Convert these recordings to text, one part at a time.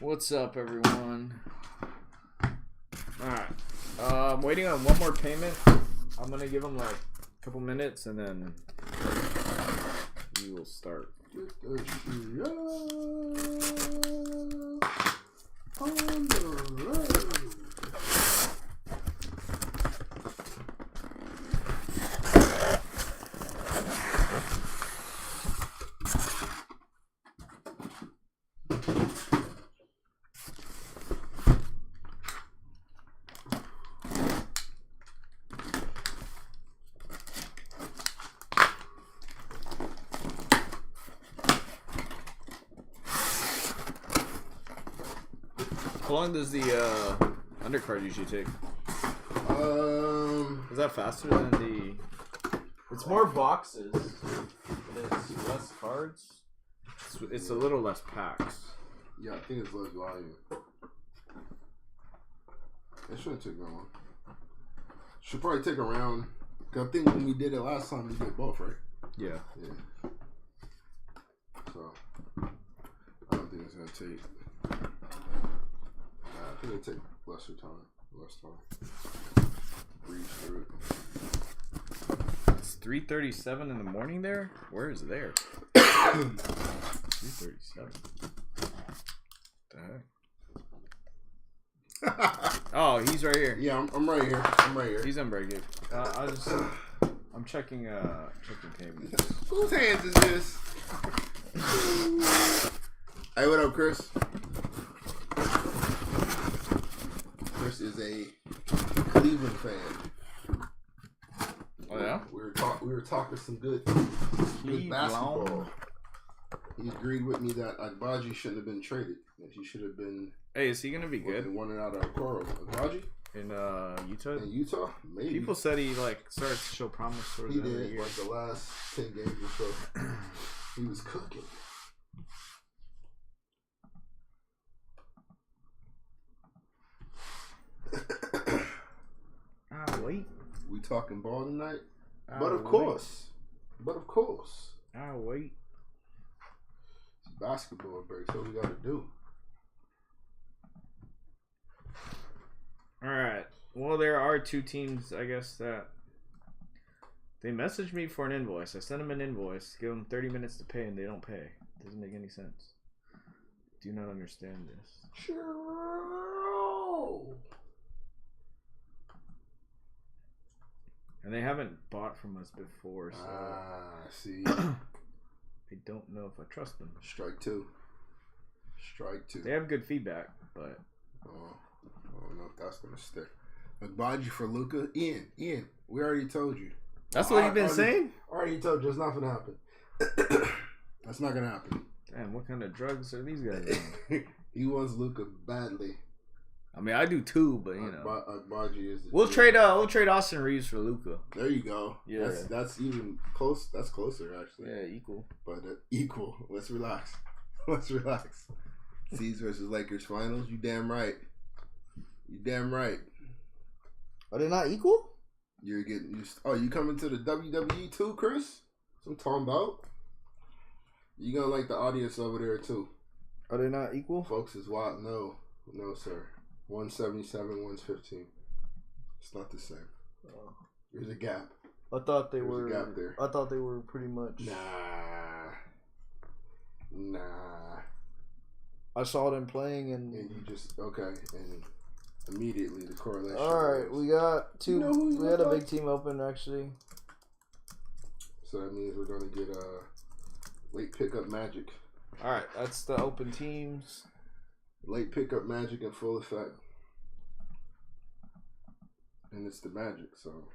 What's up, everyone? Alright. I'm waiting on one more payment. I'm gonna give him like a couple minutes and then we will start. On the road. How long does the undercard usually take? Is that faster than the... It's more boxes, but it's less cards. It's a little less packs. Yeah, I think it's less volume. It shouldn't take that long. Should probably take around. Cause I think when we did it last time, we did both, right? Yeah. Yeah. So, I don't think it's gonna take... I think it'll take less time. Breeze through it. It's 3:37 in the morning there? Where is there? 3:37. The heck? Oh, he's right here. Yeah, I'm right here. He's on break. I'm checking payments. Whose hands is this? Hey, what up, Chris? Chris is a Cleveland fan. Oh yeah? We were talking some good basketball. He agreed with me that Agbaji shouldn't have been traded. That he should have been. Hey, is he gonna be good? Wanted out of Okoro. Agbaji in Utah. In Utah, maybe. People said he started to show promise towards the end of the year. Like the last 10 games or so. He was cooking. Wait. We talking ball tonight? But of course. I'll wait. It's basketball break. So we gotta do. Alright. Well, there are two teams, I guess, that they messaged me for an invoice. I sent them an invoice, give them 30 minutes to pay, and they don't pay. Doesn't make any sense. Do not understand this. Sure. And they haven't bought from us before, so see. I don't know if I trust them. Strike two. They have good feedback, but I don't know if that's gonna stick. Agbaji for Luka. Ian, we already told you. That's what you've been saying? I already told you. It's not gonna happen. That's not gonna happen. Damn, what kind of drugs are these guys on? He wants Luka badly. I mean, I do too, but you know, Agbaji is. We'll trade Austin Reeves for Luka. There you go. Yeah, that's even close. That's closer actually. Yeah, equal. But equal. Let's relax. C's versus Lakers finals. You damn right. Are they not equal? You're getting used. Oh, you coming to the WWE too, Chris? That's what I'm talking about. You gonna like the audience over there too. Are they not equal? Folks is wild. No, sir. 177, 115. It's not the same. Oh. There's a gap. I thought they were. A gap there. I thought they were pretty much. Nah. I saw them playing and you just and immediately the correlation. All right, we got two. We had a big team open actually. So that means we're gonna get late pickup magic. All right, that's the open teams. Late pickup magic in full effect. And it's the magic, so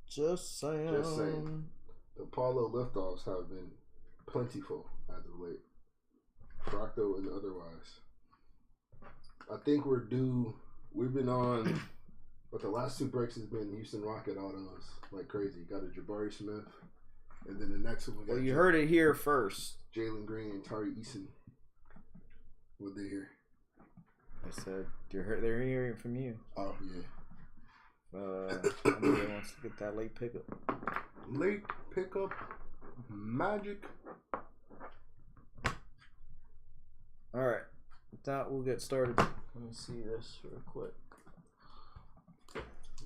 just saying. The Apollo liftoffs have been plentiful as of late. Fracto and otherwise. I think we're due. We've been on, but the last two breaks has been Houston Rocket autos like crazy. Got a Jabari Smith, and then the next one we got. Well, you heard it here first. Jalen Green and Tari Eason. What they hear? I said they're hearing it from you. Oh yeah. Somebody wants to get that late pickup. Late pickup magic. All right. With that, we'll get started. Let me see this real quick.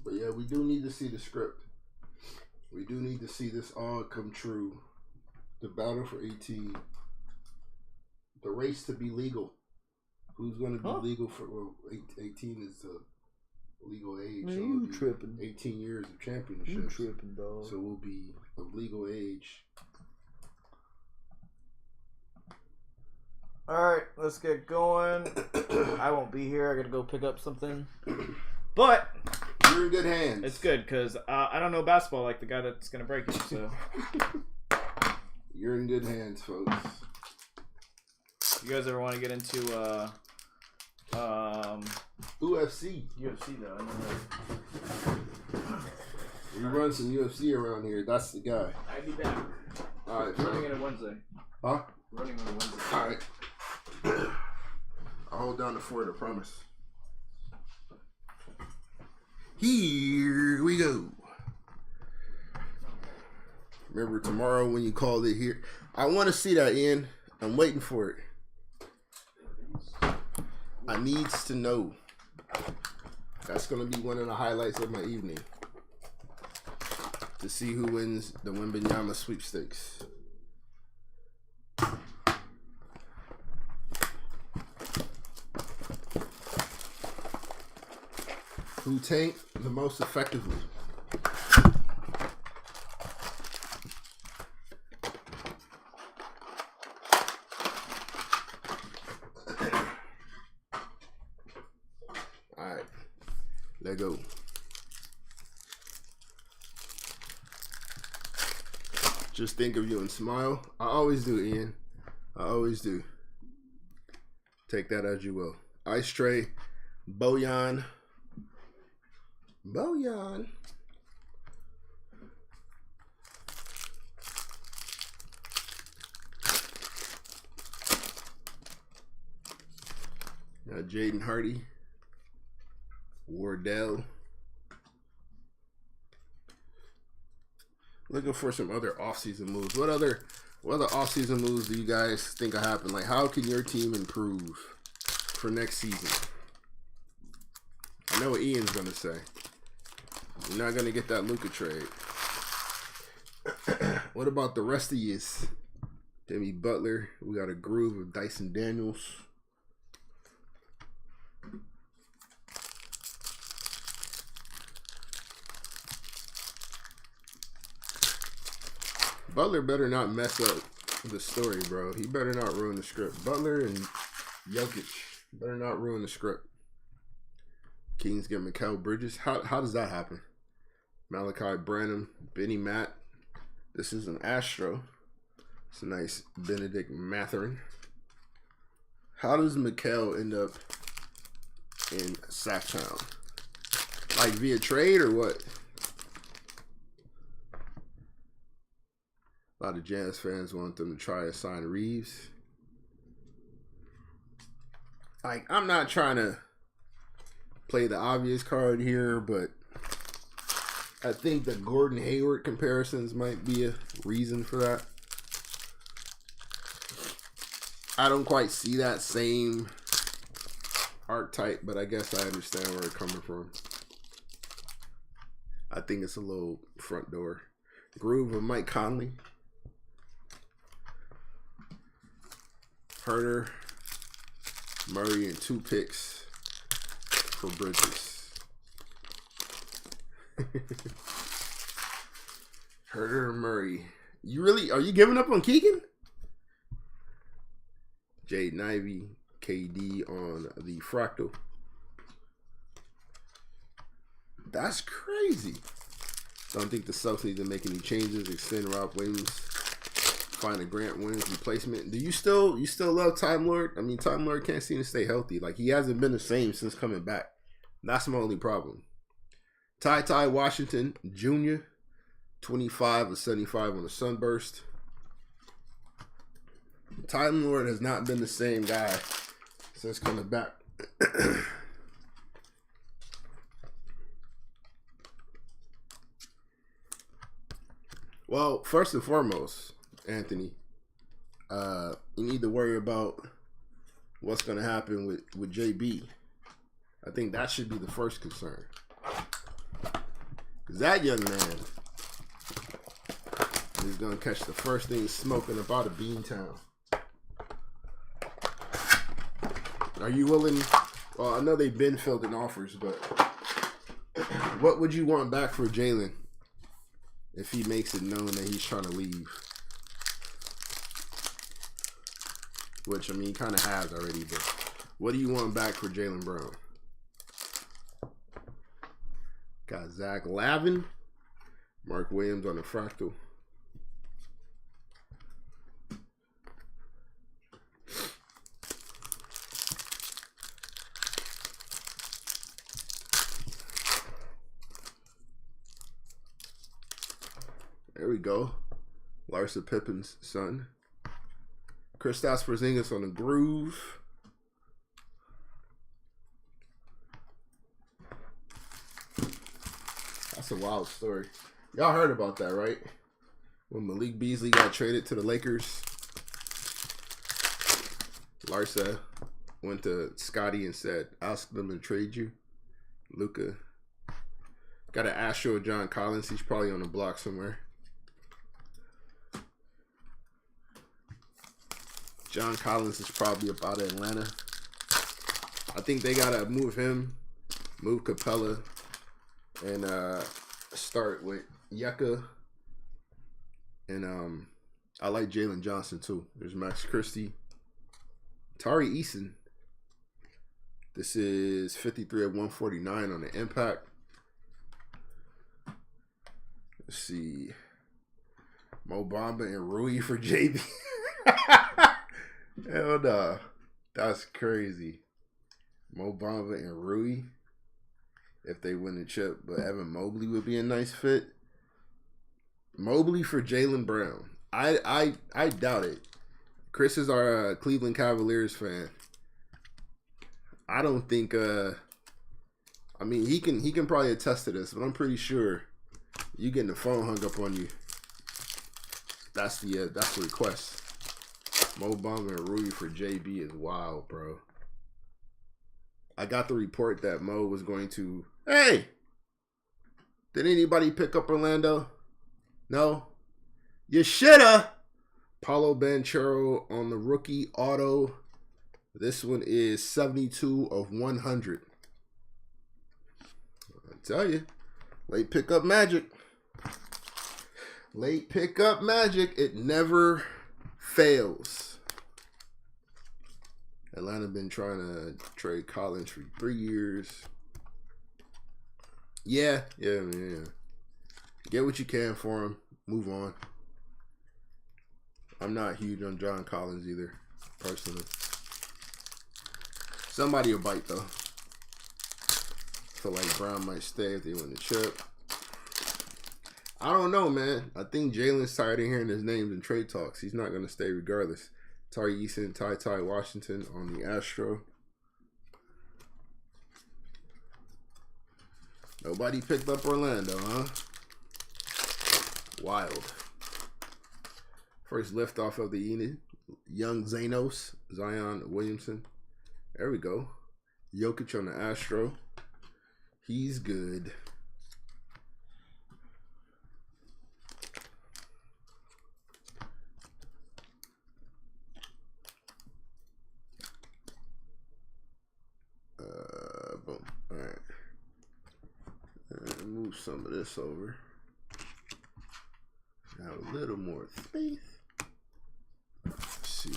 But yeah, we do need to see the script. We do need to see this all come true. The battle for 18. The race to be legal. Who's going to be legal for 18 is the legal age. Man, so you tripping. 18 years of championships. You tripping, dog. So we'll be of legal age. Alright, let's get going. I won't be here. I gotta go pick up something. But you're in good hands. It's good because I don't know basketball like the guy that's gonna break it. So you're in good hands, folks. You guys ever want to get into UFC? UFC though. We run some UFC around here. That's the guy. I'll be back. All right. Running on a Wednesday. Huh? Running on a Wednesday. All right. I'll hold down the fort, I promise. Here we go. Remember tomorrow when you called it here? I want to see that, Ian. I'm waiting for it. I needs to know. That's going to be one of the highlights of my evening. To see who wins the Wembanyama sweepstakes. Who tanked the most effectively? Alright, let go. Just think of you and smile. I always do, Ian. I always do. Take that as you will. Ice Tray, Bojan. Bojan. Jaden Hardy. Wardell. Looking for some other offseason moves. What other offseason moves do you guys think will happen? Like, how can your team improve for next season? I know what Ian's going to say. You're not going to get that Luka trade. What about the rest of yous? Jimmy Butler. We got a groove of Dyson Daniels. Butler better not mess up the story, bro. He better not ruin the script. Butler and Jokic better not ruin the script. Kings get Mikal Bridges. How does that happen? Malachi Branham, Benny Matt. This is an Astro. It's a nice Benedict Mathurin. How does Mikal end up in Sacktown? Like via trade or what? A lot of Jazz fans want them to try to sign Reeves. Like, I'm not trying to play the obvious card here, but I think the Gordon Hayward comparisons might be a reason for that. I don't quite see that same archetype, but I guess I understand where it's coming from. I think it's a little front door. Groove of Mike Conley. Herder, Murray, and 2 picks for Bridges. Herder and Murray. Are you giving up on Keegan? Jaden Ivey, KD on the Fractal. That's crazy. Don't think the Celtics need to make any changes. Extend Rob Williams. Find a Grant Williams replacement. Do you still love Time Lord? I mean, Time Lord can't seem to stay healthy. Like, he hasn't been the same since coming back. That's my only problem. Ty Washington Jr. 25 of 75 on the Sunburst. Time Lord has not been the same guy since coming back. Well, first and foremost, Anthony, you need to worry about what's going to happen with JB. I think that should be the first concern. Because that young man is going to catch the first thing smoking about a Beantown. Are you willing? Well, I know they've been fielding offers, but what would you want back for Jalen if he makes it known that he's trying to leave? Which, I mean, he kind of has already, but what do you want back for Jalen Brown? Got Zach Lavin, Mark Williams on the fractal. There we go. Larsa Pippen's son. Kristaps Porzingis on the groove. That's a wild story. Y'all heard about that, right? When Malik Beasley got traded to the Lakers, Larsa went to Scotty and said, ask them to trade you. Luka got an Astro of John Collins. He's probably on the block somewhere. John Collins is probably up out of Atlanta. I think they gotta move him, move Capella, and start with Yeka. And I like Jalen Johnson too. There's Max Christie. Tari Eason. This is 53 of 149 on the impact. Let's see. Mo Bamba and Rui for JB. Hell nah. That's crazy. Mo Bamba and Rui if they win the chip. But Evan Mobley would be a nice fit. Mobley for Jalen Brown. I doubt it. Chris is our Cleveland Cavaliers fan. I don't think I mean he can probably attest to this, but I'm pretty sure you getting the phone hung up on you. That's the request. Mo Bamba and Rui for JB is wild, bro. I got the report that Mo was going to. Hey, did anybody pick up Orlando? No, you shoulda. Paulo Banchero on the rookie auto. This one is 72 of 100. I tell you, late pickup magic. Late pickup magic. It never fails. Atlanta been trying to trade Collins for 3 years. Yeah. Get what you can for him. Move on. I'm not huge on John Collins either, personally. Somebody will bite though. Feel like Brown might stay if they win the chip. I don't know, man. I think Jalen's tired of hearing his names in trade talks. He's not going to stay regardless. Tari Eason, Ty Washington on the Astro. Nobody picked up Orlando, huh? Wild. First liftoff of the evening. Young Zanos, Zion Williamson. There we go. Jokic on the Astro. He's good. Boom. All right. And move some of this over. Have a little more space. Let's see.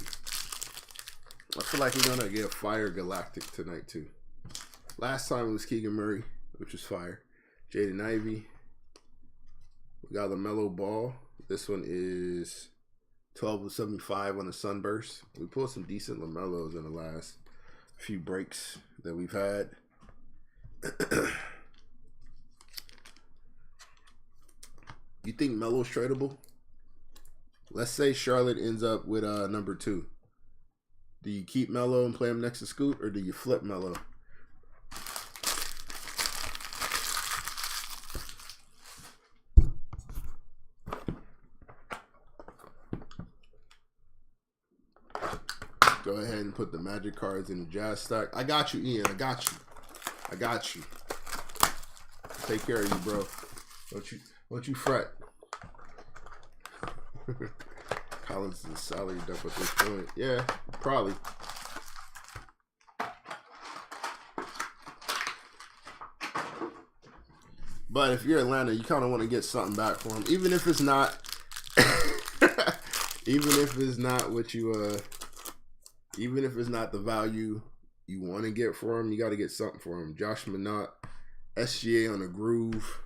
I feel like we're gonna get Fire Galactic tonight too. Last time it was Keegan Murray, which was fire. Jaden Ivey. We got LaMelo Ball. This one is 12 of 75 on the Sunburst. We pulled some decent LaMelos in the last few breaks that we've had. You think Melo's tradable? Let's say Charlotte ends up with number 2. Do you keep Melo and play him next to Scoot, or do you flip Melo? Go ahead and put the Magic cards in the Jazz stack. I got you, Ian. I got you. I got you. Take care of you, bro. Don't you fret. Collins is salary dump at this point. Yeah, probably. But if you're Atlanta, you kind of want to get something back for him, even if it's not, even if it's not what you, even if it's not the value you want to get for him, you got to get something for him. Josh Minott, SGA on a groove.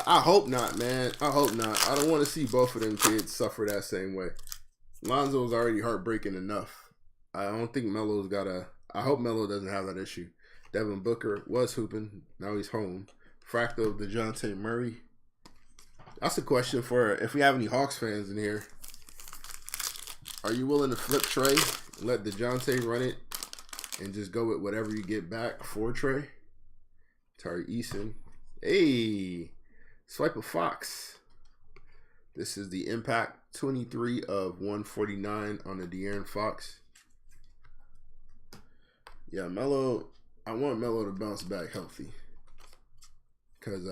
I hope not, man. I hope not. I don't want to see both of them kids suffer that same way. Lonzo's already heartbreaking enough. I don't think Melo's got a... I hope Melo doesn't have that issue. Devin Booker was hooping. Now he's home. Fractal DeJounte Murray. That's a question for if we have any Hawks fans in here. Are you willing to flip Trey, let DeJounte run it, and just go with whatever you get back for Trey? Tari Eason. Hey, swipe a Fox. This is the impact 23 of 149 on the De'Aaron Fox. Yeah, Melo. I want Melo to bounce back healthy because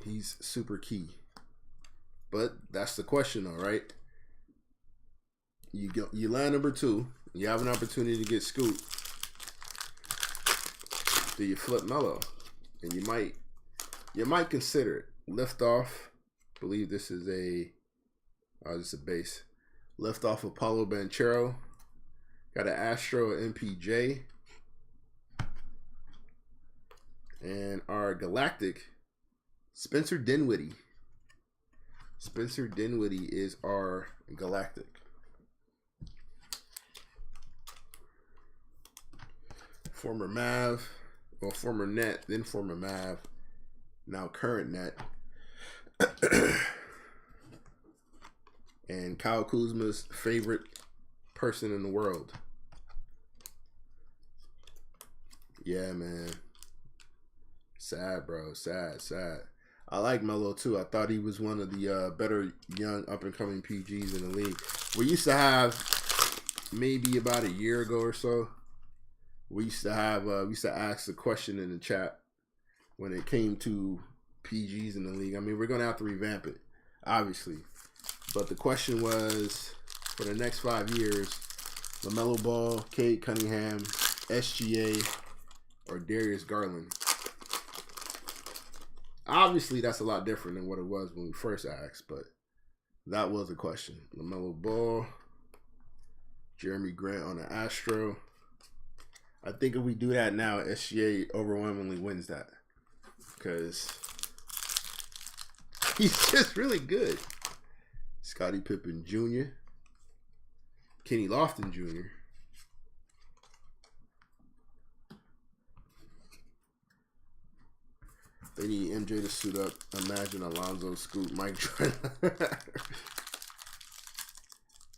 he's super key. But that's the question, though, right? You land number 2. You have an opportunity to get Scoot. Do you flip Melo? And you might consider it. Lift off. I believe this is this is a base. Lift off of Paulo Banchero. Got an Astro MPJ. And our Galactic, Spencer Dinwiddie. Spencer Dinwiddie is our Galactic. Former Mav. Well, former Net, then former Mav, now current Net. And Kyle Kuzma's favorite person in the world. Yeah, man. Sad, bro. Sad. I like Melo, too. I thought he was one of the better young up-and-coming PGs in the league. We used to have, maybe about a year ago or so, we used to ask the question in the chat when it came to PGs in the league. I mean, we're going to have to revamp it, obviously. But the question was, for the next 5 years, LaMelo Ball, Cade Cunningham, SGA, or Darius Garland. Obviously, that's a lot different than what it was when we first asked, but that was the question. LaMelo Ball, Jeremy Grant on the Astro. I think if we do that now, SGA overwhelmingly wins that. Because he's just really good. Scottie Pippen Jr. Kenny Lofton Jr. They need MJ to suit up. Imagine Alonzo, Scoot, Mike Jordan.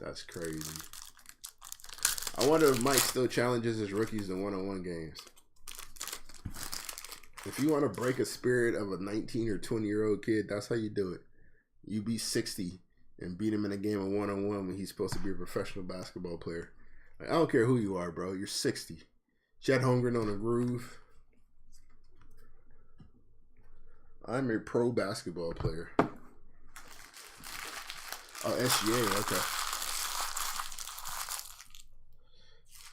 That's crazy. I wonder if Mike still challenges his rookies in one-on-one games. If you want to break a spirit of a 19 or 20-year-old kid, that's how you do it. You be 60 and beat him in a game of one-on-one when he's supposed to be a professional basketball player. Like, I don't care who you are, bro. You're 60. Chet Holmgren on a groove. I'm a pro basketball player. Oh, SGA, okay.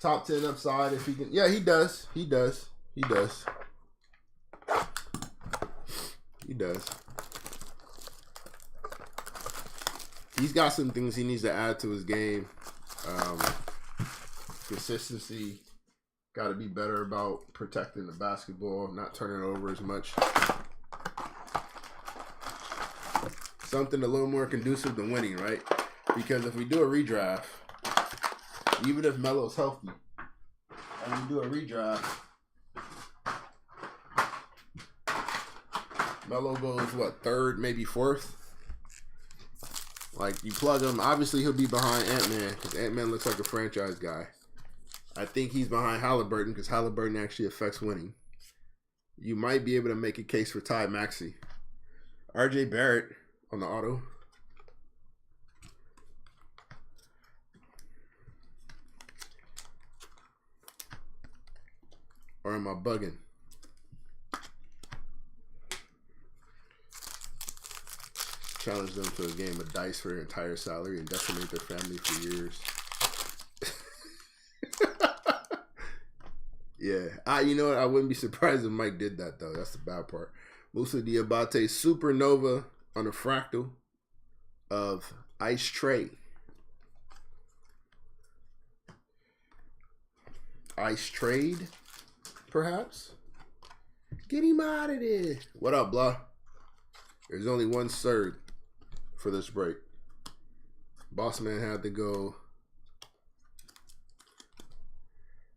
Top 10 upside if he can. Yeah, he does. He does. He's got some things he needs to add to his game. Consistency. Got to be better about protecting the basketball, not turning it over as much. Something a little more conducive to winning, right? Because if we do a redraft, even if Melo's healthy, and we do a redraft, Melo goes, what, third, maybe fourth? Like, you plug him, obviously he'll be behind Ant-Man, because Ant-Man looks like a franchise guy. I think he's behind Halliburton because Halliburton actually affects winning. You might be able to make a case for Ty Maxey. RJ Barrett on the auto. Or am I bugging? Challenge them to a game of dice for their entire salary and decimate their family for years. Yeah, you know what? I wouldn't be surprised if Mike did that though. That's the bad part. Musa Diabate Supernova on a fractal of Ice Trey. Ice Trade, perhaps? Get him out of there. What up, blah? There's only one third for this break. Boss man had to go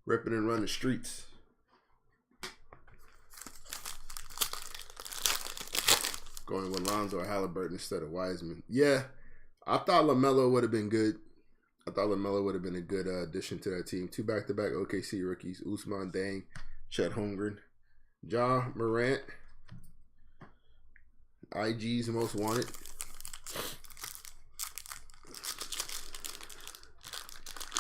ripping and run the streets. Going with Lonzo or Halliburton instead of Wiseman. Yeah, I thought LaMelo would have been good. I thought LaMelo would have been a good addition to that team. 2 back-to-back OKC rookies. Ousmane Dang, Chet Holmgren, Ja Morant. IG's most wanted.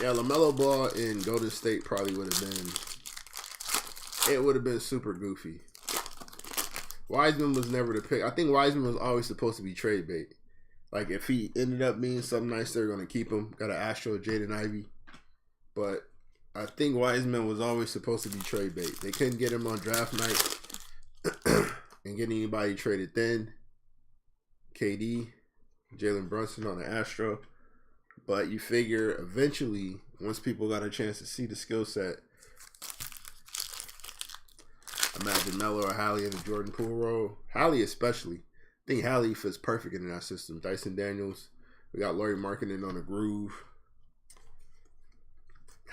Yeah, LaMelo Ball in Golden State probably would have been... It would have been super goofy. Wiseman was never the pick. I think Wiseman was always supposed to be trade bait. Like, if he ended up being something nice, they're going to keep him. Got an Astro, Jaden Ivey. But I think Wiseman was always supposed to be trade bait. They couldn't get him on draft night and get anybody traded then. KD, Jalen Brunson on the Astro. But you figure eventually, once people got a chance to see the skill set, imagine Melo or Hallie in the Jordan Poole role. Hallie especially. I think Hallie fits perfect in that system. Dyson Daniels. We got Lauri Markkanen on the groove.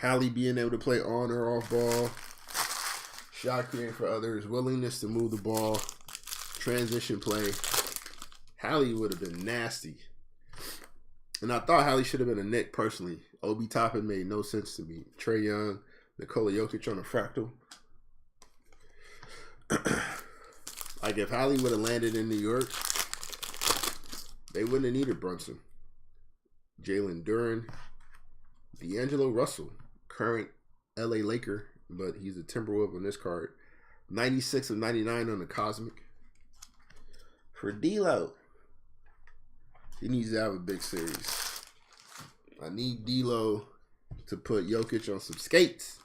Hallie being able to play on or off ball. Shot creating for others. Willingness to move the ball. Transition play. Hallie would have been nasty. And I thought Hallie should have been a Knick personally. Obi Toppin made no sense to me. Trae Young. Nikola Jokic on a fractal. Like, if Hallie would have landed in New York, they wouldn't have needed Brunson. Jalen Duren, D'Angelo Russell, current LA Laker, but he's a Timberwolf on this card. 96 of 99 on the Cosmic. For D'Lo, he needs to have a big series. I need D'Lo to put Jokic on some skates.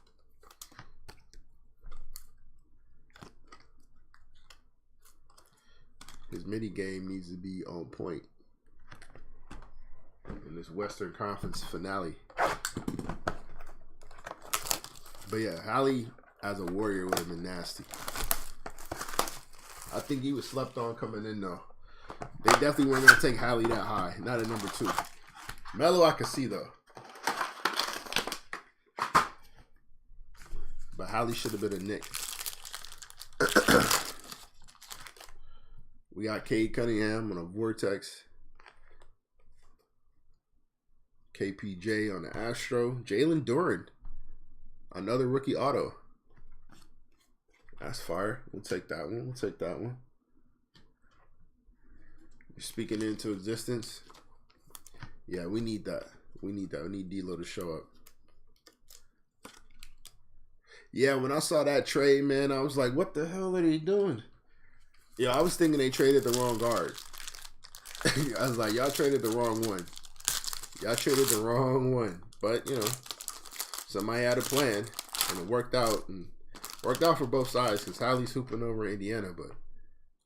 His mini game needs to be on point in this Western Conference finale. But yeah, Hallie as a Warrior would have been nasty. I think he was slept on coming in though. They definitely weren't going to take Hallie that high. Not at number 2. Melo I could see though. But Hallie should have been a Knick. We got Cade Cunningham on a Vortex. KPJ on the Astro. Jalen Duren. Another rookie auto. That's fire. We'll take that one. We'll take that one. You're speaking into existence. Yeah, we need that. We need that. We need D'Lo to show up. Yeah, when I saw that trade, man, I was like, what the hell are they doing? Yeah, I was thinking they traded the wrong guard. I was like, y'all traded the wrong one. Y'all traded the wrong one. But, you know, somebody had a plan, and it worked out. And worked out for both sides because Hallie's hooping over Indiana, but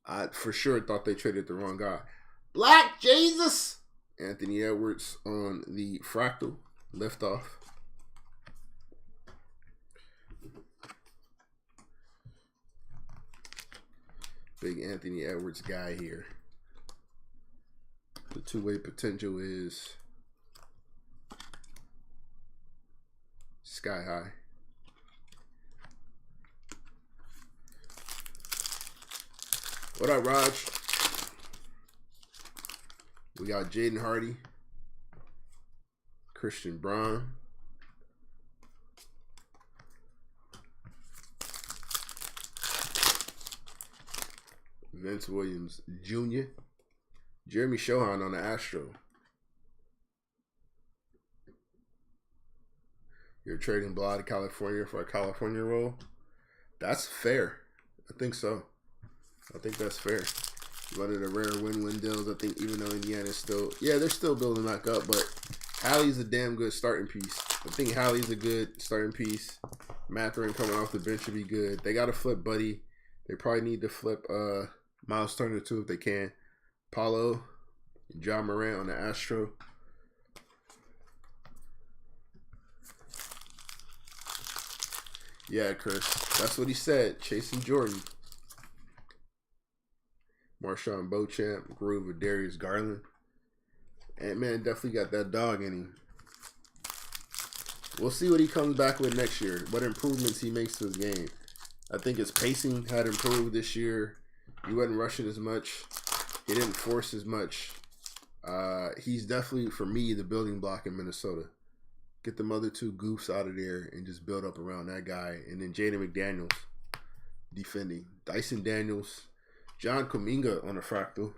I for sure thought they traded the wrong guy. Black Jesus! Anthony Edwards on the fractal. Liftoff. Big Anthony Edwards guy here. The two-way potential is sky high. What up, Raj? We got Jaden Hardy, Christian Braun, Vince Williams Jr. Jeremy Shohan on the Astro. You're trading Blah to California for a California role. That's fair. I think so. I think that's fair. One of the rare win-win deals. I think even though Indiana's still, they're still building back up, but Hallie's a damn good starting piece. I think Hallie's a good starting piece. Mathurin coming off the bench should be good. They got to flip Buddy. They probably need to flip Miles Turner too if they can. Paulo, John Morant on the Astro. Yeah, Chris. That's what he said. Chasing Jordan. Marshawn Beauchamp, Groove with Darius Garland. Ant-Man definitely got that dog in him. We'll see what he comes back with next year. What improvements he makes to his game. I think his pacing had improved this year. He wasn't rushing as much. He didn't force as much. He's definitely, for me, the building block in Minnesota. Get them other two goofs out of there and just build up around that guy. And then Jaden McDaniels defending. Dyson Daniels. John Kuminga on a fractal.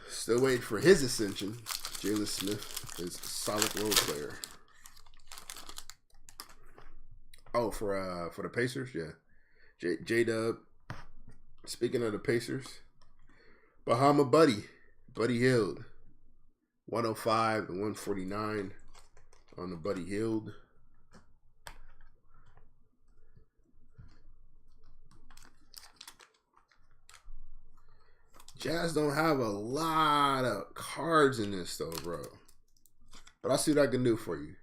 Still waiting for his ascension. Jalen Smith is a solid role player. Oh, for the Pacers, yeah. J-Dub. Speaking of the Pacers, Bahama Buddy Hield. 105 and 149 on the Buddy Hield. Jazz don't have a lot of cards in this though, bro. But I'll see what I can do for you.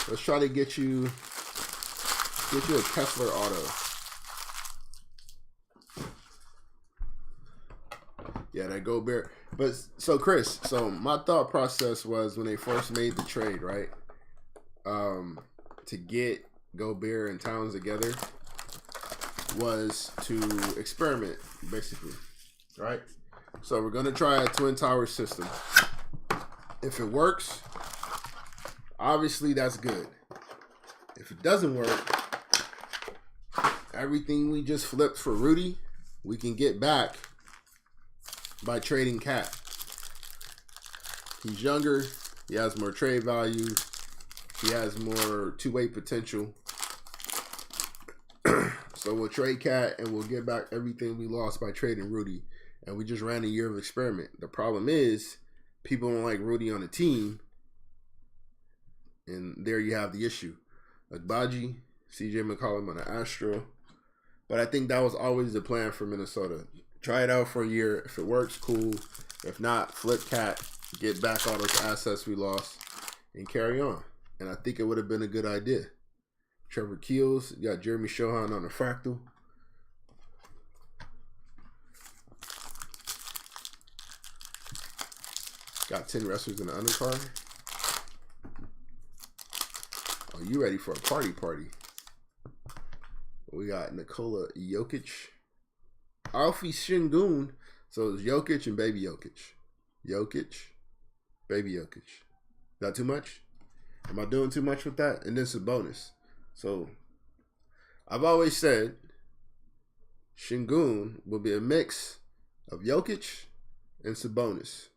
Let's try to get you a Kessler auto. Yeah, that Gobert. But so Chris, my thought process was when they first made the trade, right? To get Gobert and Towns together was to experiment, basically. Right? So we're gonna try a Twin Tower system. If it works, obviously that's good. If it doesn't work, everything we just flipped for Rudy, we can get back by trading Cat. He's younger. He has more trade value. He has more two-way potential. So we'll trade Cat and we'll get back everything we lost by trading Rudy. And we just ran a year of experiment. The problem is people don't like Rudy on the team. And there you have the issue. Agbaji, CJ McCollum on the Astro. But I think that was always the plan for Minnesota. Try it out for a year. If it works, cool. If not, flip Cat, get back all those assets we lost, and carry on. And I think it would have been a good idea. Trevor Keels, you got Jeremy Shohan on the fractal. Got 10 wrestlers in the undercard. Oh, you ready for a party? We got Nikola Jokic. Alfie Şengün. So it's Jokic and Baby Jokic. Jokic, Baby Jokic. Is that too much? Am I doing too much with that? And this is a bonus. So I've always said Şengün will be a mix of Jokic and Sabonis.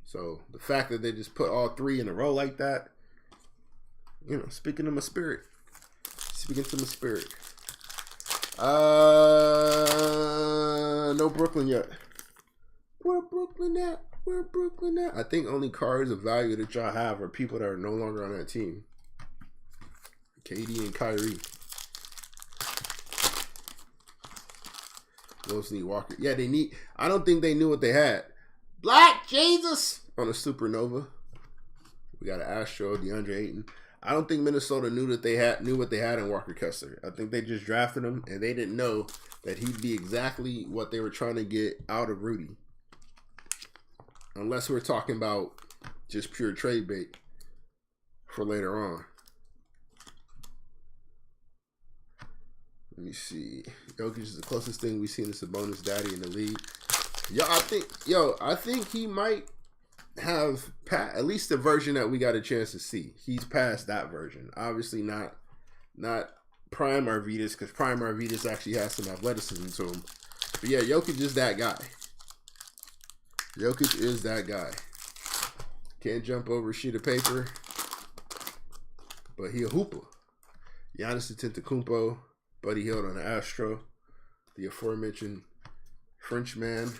So the fact that they just put all three in a row like that, speaking to my spirit. No Brooklyn yet. Where Brooklyn at? I think only cards of value that y'all have are people that are no longer on that team. KD and Kyrie. Those need Walker. Yeah, they need. I don't think they knew what they had. Black Jesus on a supernova. We got an Astro, DeAndre Ayton. I don't think Minnesota knew what they had in Walker Kessler. I think they just drafted him and they didn't know that he'd be exactly what they were trying to get out of Rudy. Unless we're talking about just pure trade bait for later on. Let me see. Jokic is the closest thing we've seen to Sabonis daddy in the league. I think he might have at least the version that we got a chance to see. He's past that version. Obviously not prime Arvidas because prime Arvidas actually has some athleticism to him. But yeah, Jokic is that guy. Jokic is that guy. Can't jump over a sheet of paper, but he a hooper. Giannis Antetokounmpo, Buddy Hield on the Astro, the aforementioned Frenchman.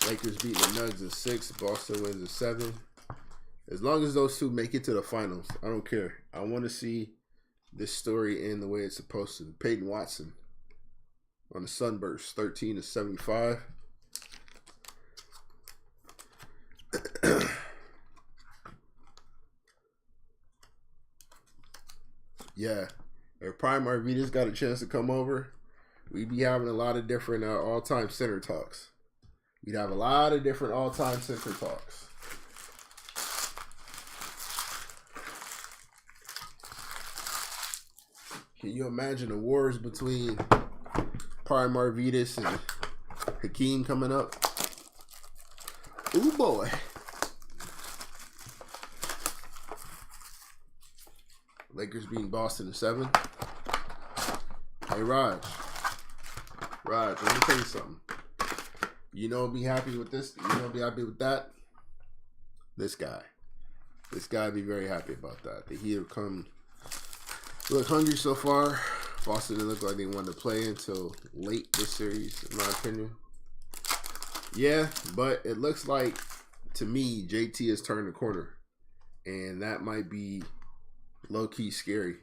Lakers beating the Nuggets at 6. Boston wins at 7. As long as those two make it to the finals, I don't care. I want to see this story end the way it's supposed to. Peyton Watson on the Sunburst, 13-75. Yeah, if Prime Arvidas got a chance to come over, we'd be having a lot of different all-time center talks. We'd have a lot of different all-time center talks. Can you imagine the wars between Prime Arvidas and Hakeem coming up? Ooh, boy. Lakers beating Boston in 7. Hey, Raj, let me tell you something. You know, be happy with this. You know, be happy with that. This guy be very happy about that. The Heat have come look hungry so far. Boston didn't look like they wanted to play until late this series, in my opinion. Yeah, but it looks like to me JT has turned the corner, and that might be low-key scary.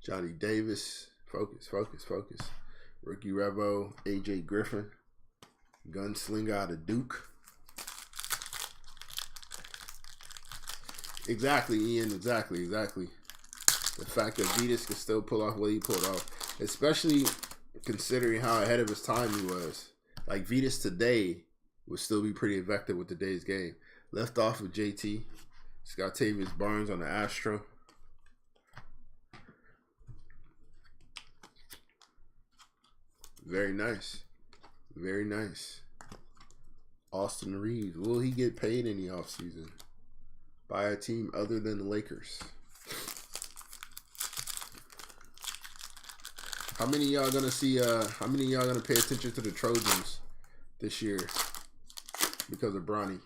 Johnny Davis, focus. Ricky Revo, AJ Griffin, gunslinger out of Duke. Exactly, Ian, exactly. The fact that Vitas can still pull off what he pulled off, especially considering how ahead of his time he was. Like, Vitas today would still be pretty effective with today's game. Left off with JT. Scottavius Barnes on the Astro. Very nice. Austin Reeves. Will he get paid in the offseason by a team other than the Lakers? How many of y'all gonna see? How many of y'all gonna pay attention to the Trojans this year because of Bronny?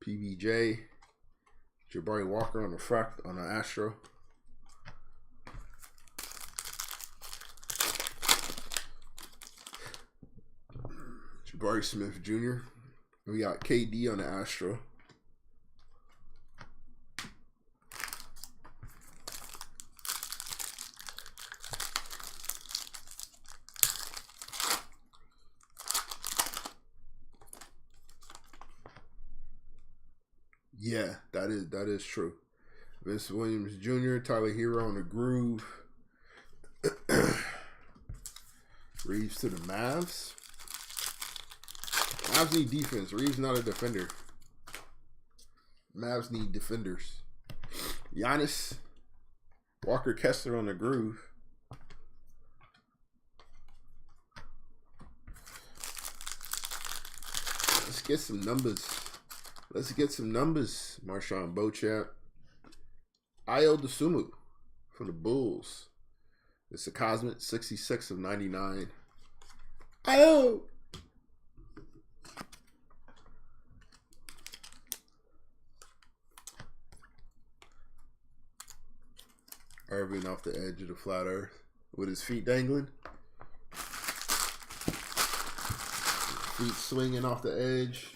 PBJ, Jabari Walker on the Astro. Jabari Smith Jr. We got KD on the Astro. Yeah, that is true. Vince Williams Jr., Tyler Hero on the Groove. Reeves to the Mavs. Mavs need defense. Reeves not a defender. Mavs need defenders. Giannis. Walker Kessler on the Groove. Let's get some numbers. Marshawn Beauchamp. Ayo Dosunmu from the Bulls. It's a Cosmic 66/99. Ayo! Irving off the edge of the flat earth with his feet dangling. Feet swinging off the edge.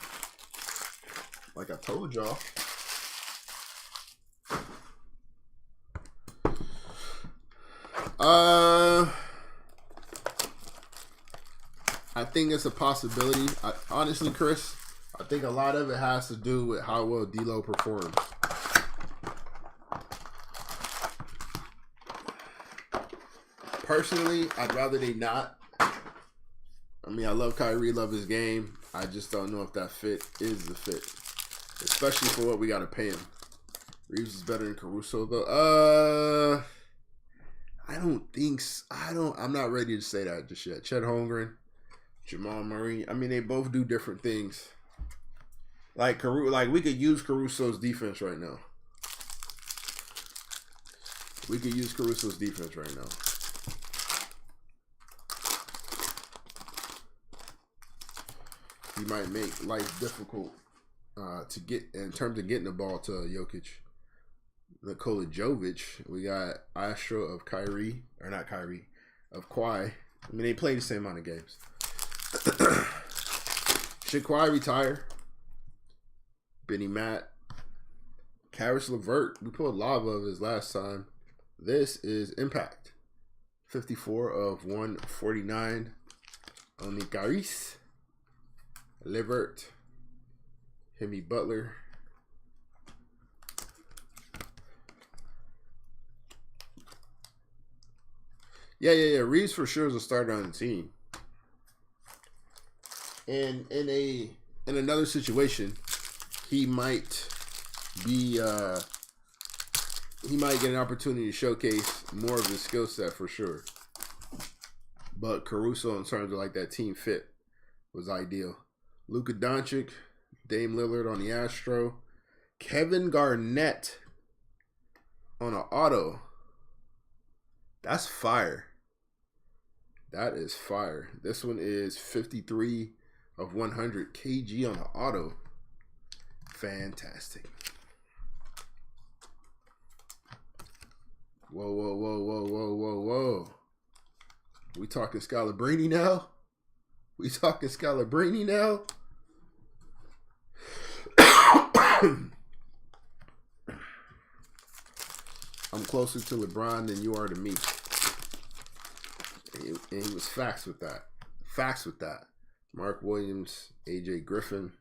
Like I told y'all. I think it's a possibility. Honestly, Chris, I think a lot of it has to do with how well D'Lo performs. Personally, I'd rather they not. I mean, I love Kyrie, love his game. I just don't know if that fit is the fit. Especially for what we got to pay him. Reeves is better than Caruso, though. I don't think so. I'm not ready to say that just yet. Chet Holmgren. Jamal Murray. I mean, they both do different things. Like we could use Caruso's defense right now. We could use Caruso's defense right now. He might make life difficult to get in terms of getting the ball to Jokic. Nikola Jovic. We got Astro of Kyrie, or not Kyrie, of Kawhi. I mean, they play the same amount of games. Should Kawhi retire? Benny Matt. Karis LeVert. We pulled lava of his last time. This is Impact. 54 of 149. Only Karis LeVert. Hemi Butler. Yeah. Reeves for sure is a starter on the team. And in another situation, he might be he might get an opportunity to showcase more of his skill set for sure. But Caruso, in terms of like that team fit, was ideal. Luka Doncic, Dame Lillard on the Astro, Kevin Garnett on an auto. That's fire. That is fire. This one is 53 of 100 KG on the auto. Fantastic. Whoa. We talking Scalabrine now? I'm closer to LeBron than you are to me. And he was facts with that. Mark Williams, AJ Griffin.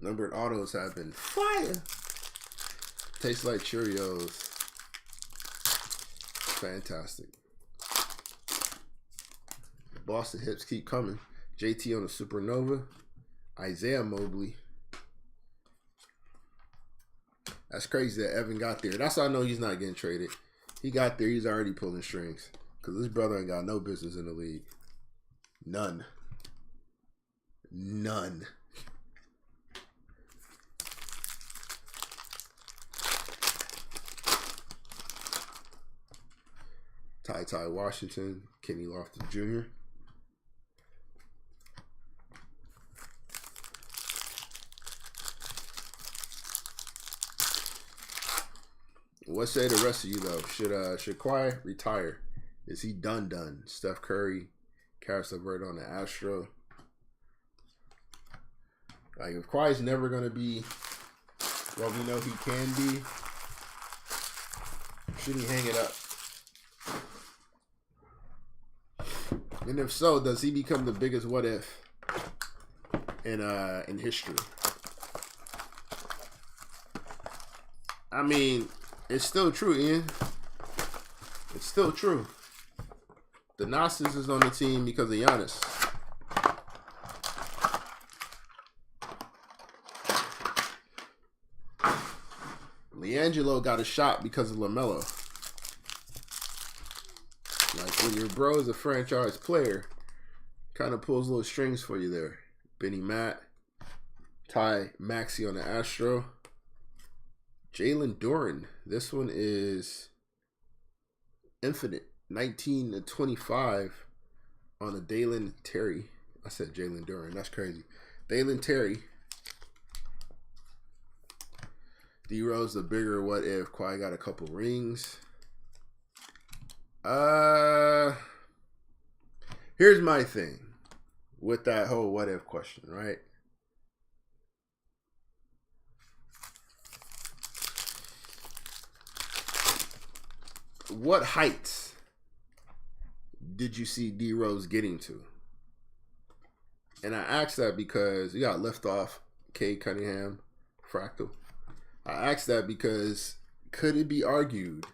Numbered autos have been fire. Tastes like Cheerios. Fantastic. Boston hits keep coming. JT on the Supernova. Isaiah Mobley. That's crazy that Evan got there. That's how I know he's not getting traded. He got there. He's already pulling strings. Because this brother ain't got no business in the league. None. Ty Washington. Kenny Lofton Jr. What say the rest of you though? Should Kawhi retire? Is he done? Steph Curry, Karis LeVert on the Astro. Like if Kawhi's never gonna be what we know he can be, should he hang it up? And if so, does he become the biggest what if in history? I mean, it's still true, Ian. It's still true. The Gnostics is on the team because of Giannis. LiAngelo got a shot because of LaMelo. Like when your bro is a franchise player, kind of pulls little strings for you there. Benny Matt, Ty Maxey on the Astro. Jalen Duren. This one is infinite. 19/25 on a Dalen Terry. I said Jalen Duren. That's crazy. Dalen Terry. D-Rose the bigger what if Kawhi got a couple rings. Here's my thing with that whole what if question, right? What heights did you see D-Rose getting to? And I asked that because you got Liftoff, Cade Cunningham, Fractal. I asked that because could it be argued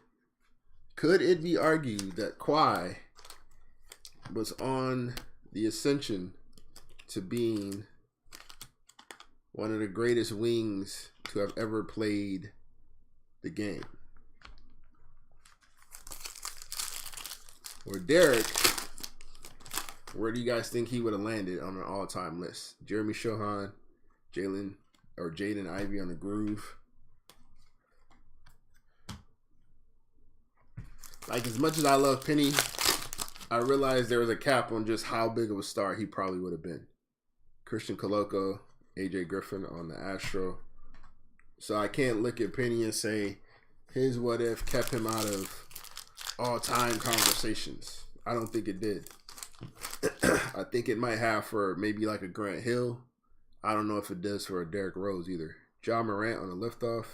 that Kawhi was on the ascension to being one of the greatest wings to have ever played the game? Or Derek Where do you guys think he would have landed on an all-time list? Jeremy Shohan, Jaden Ivey on the groove. Like, as much as I love Penny, I realized there was a cap on just how big of a star he probably would have been. Christian Coloco, AJ Griffin on the Astro. So I can't look at Penny and say his what if kept him out of all-time conversations. I don't think it did. I think it might have for maybe like a Grant Hill. I don't know if it does for a Derrick Rose either. John Morant on the liftoff.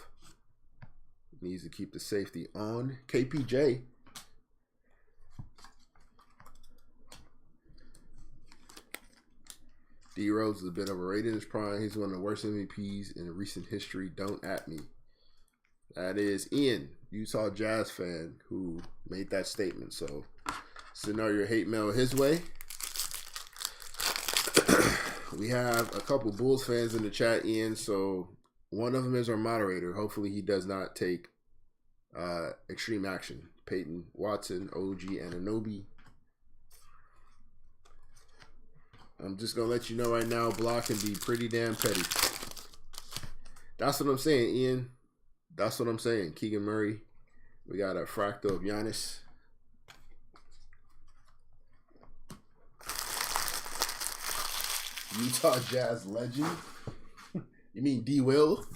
Needs to keep the safety on. KPJ. D Rose is a bit overrated in his prime. He's one of the worst MVPs in recent history. Don't at me. That is Ian, Utah Jazz fan, who made that statement. So send all your hate mail his way. We have a couple Bulls fans in the chat, Ian. So one of them is our moderator. Hopefully he does not take extreme action. Peyton Watson, OG Anunoby. I'm just going to let you know right now, block can be pretty damn petty. That's what I'm saying, Ian. That's what I'm saying. Keegan Murray. We got a fractal of Giannis. Utah Jazz legend. You mean D. Will?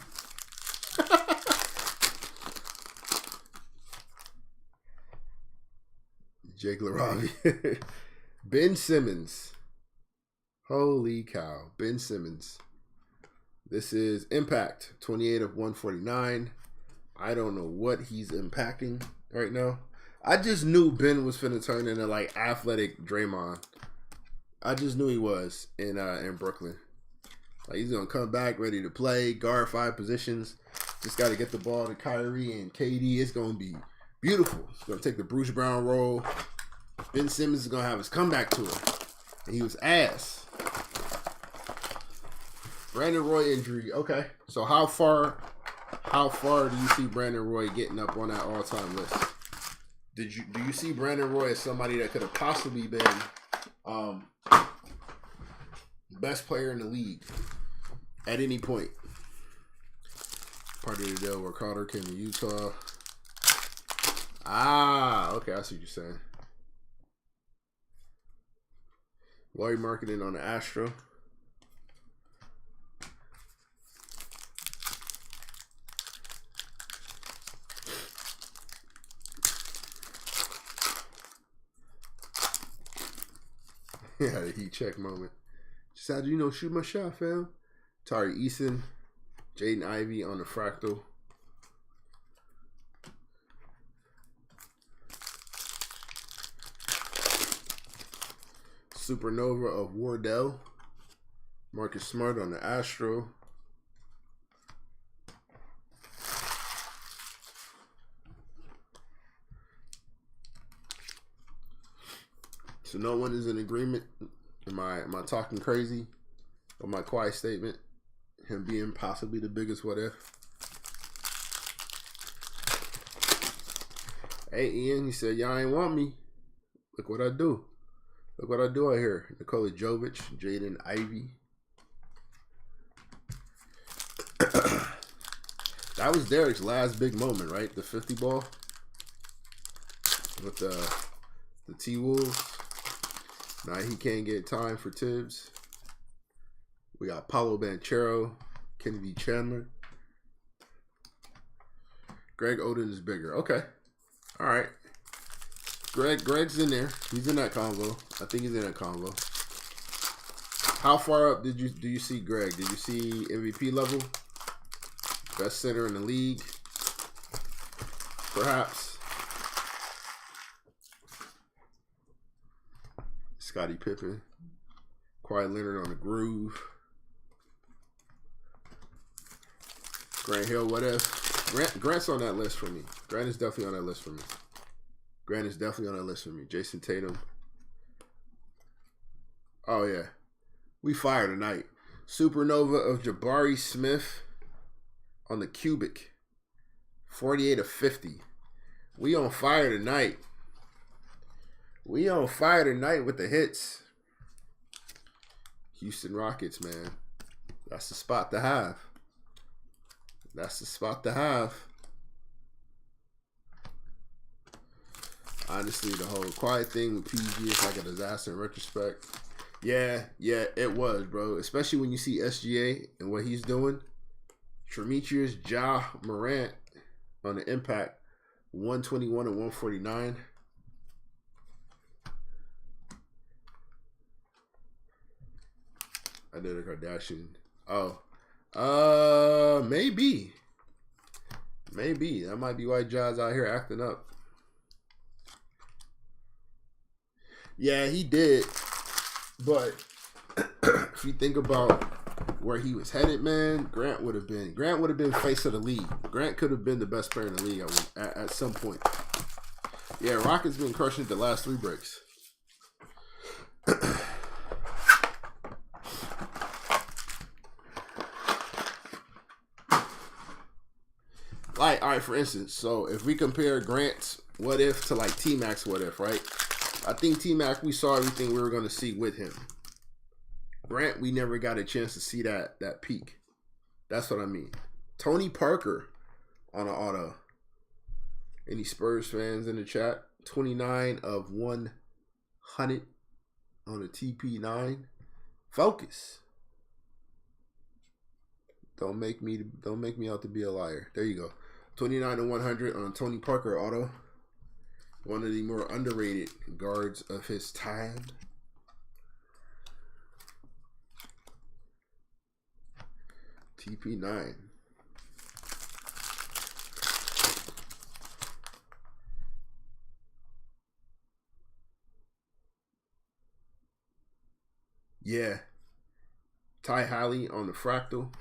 Jake LaRavi. Ben Simmons. Holy cow. Ben Simmons. This is Impact. 28 of 149. I don't know what he's impacting right now. I just knew Ben was finna turn into like athletic Draymond. I just knew he was in Brooklyn. Like, he's gonna come back ready to play, guard 5 positions. Just got to get the ball to Kyrie and KD. It's gonna be beautiful. He's gonna take the Bruce Brown role. Ben Simmons is gonna have his comeback tour, and he was ass. Brandon Roy injury. Okay, so how far do you see Brandon Roy getting up on that all-time list? Do you see Brandon Roy as somebody that could have possibly been best player in the league at any point? Part of the deal where Carter came to Utah. Okay, I see what you're saying. Laurie Marketing on the Astro. Yeah, the heat check moment. Just had to, shoot my shot, fam. Tari Eason, Jaden Ivey on the fractal. Supernova of Wardell. Marcus Smart on the Astro. So no one is in agreement. Am I talking crazy? Or my quiet statement? Him being possibly the biggest what if? Hey Ian, he said, y'all ain't want me. Look what I do. Look what I do out here. Nikola Jovic, Jaden Ivey. That was Derek's last big moment, right? The 50 ball with the T-Wolves. Now he can't get time for Tibbs. We got Paulo Banchero, Kennedy Chandler. Greg Oden is bigger. Okay. All right. Greg's in there. He's in that convo. I think he's in that convo. How far up do you see Greg? Did you see MVP level? Best center in the league? Perhaps. Scottie Pippen. Kawhi Leonard on the groove. Grant Hill, what if? Grant's on that list for me. Grant is definitely on that list for me. Grant is definitely on that list for me. Jason Tatum. Oh, yeah. We fire tonight. Supernova of Jabari Smith on the cubic. 48 of 50. We on fire tonight. We on fire tonight with the hits. Houston Rockets, man. That's the spot to have. That's the spot to have. Honestly, the whole quiet thing with PG is like a disaster in retrospect. Yeah, it was, bro. Especially when you see SGA and what he's doing. Demetrius Ja Morant on the impact. 121 and 149. I did a Kardashian. Oh. Maybe. Maybe. That might be why Ja's out here acting up. Yeah, he did. But if you think about where he was headed, man, Grant would have been face of the league. Grant could have been the best player in the league at some point. Yeah, Rockets been crushing the last 3 breaks. Like, all right, for instance, so if we compare Grant's what if to like T-Mac's what if, right? I think T-Mac, we saw everything we were going to see with him. Grant, we never got a chance to see that peak. That's what I mean. Tony Parker on an auto. Any Spurs fans in the chat? 29 of 100 on a TP9. Focus. Don't make me out to be a liar. There you go. 29 to 100 on Tony Parker auto. One of the more underrated guards of his time. TP9. Yeah. Ty Halley on the fractal.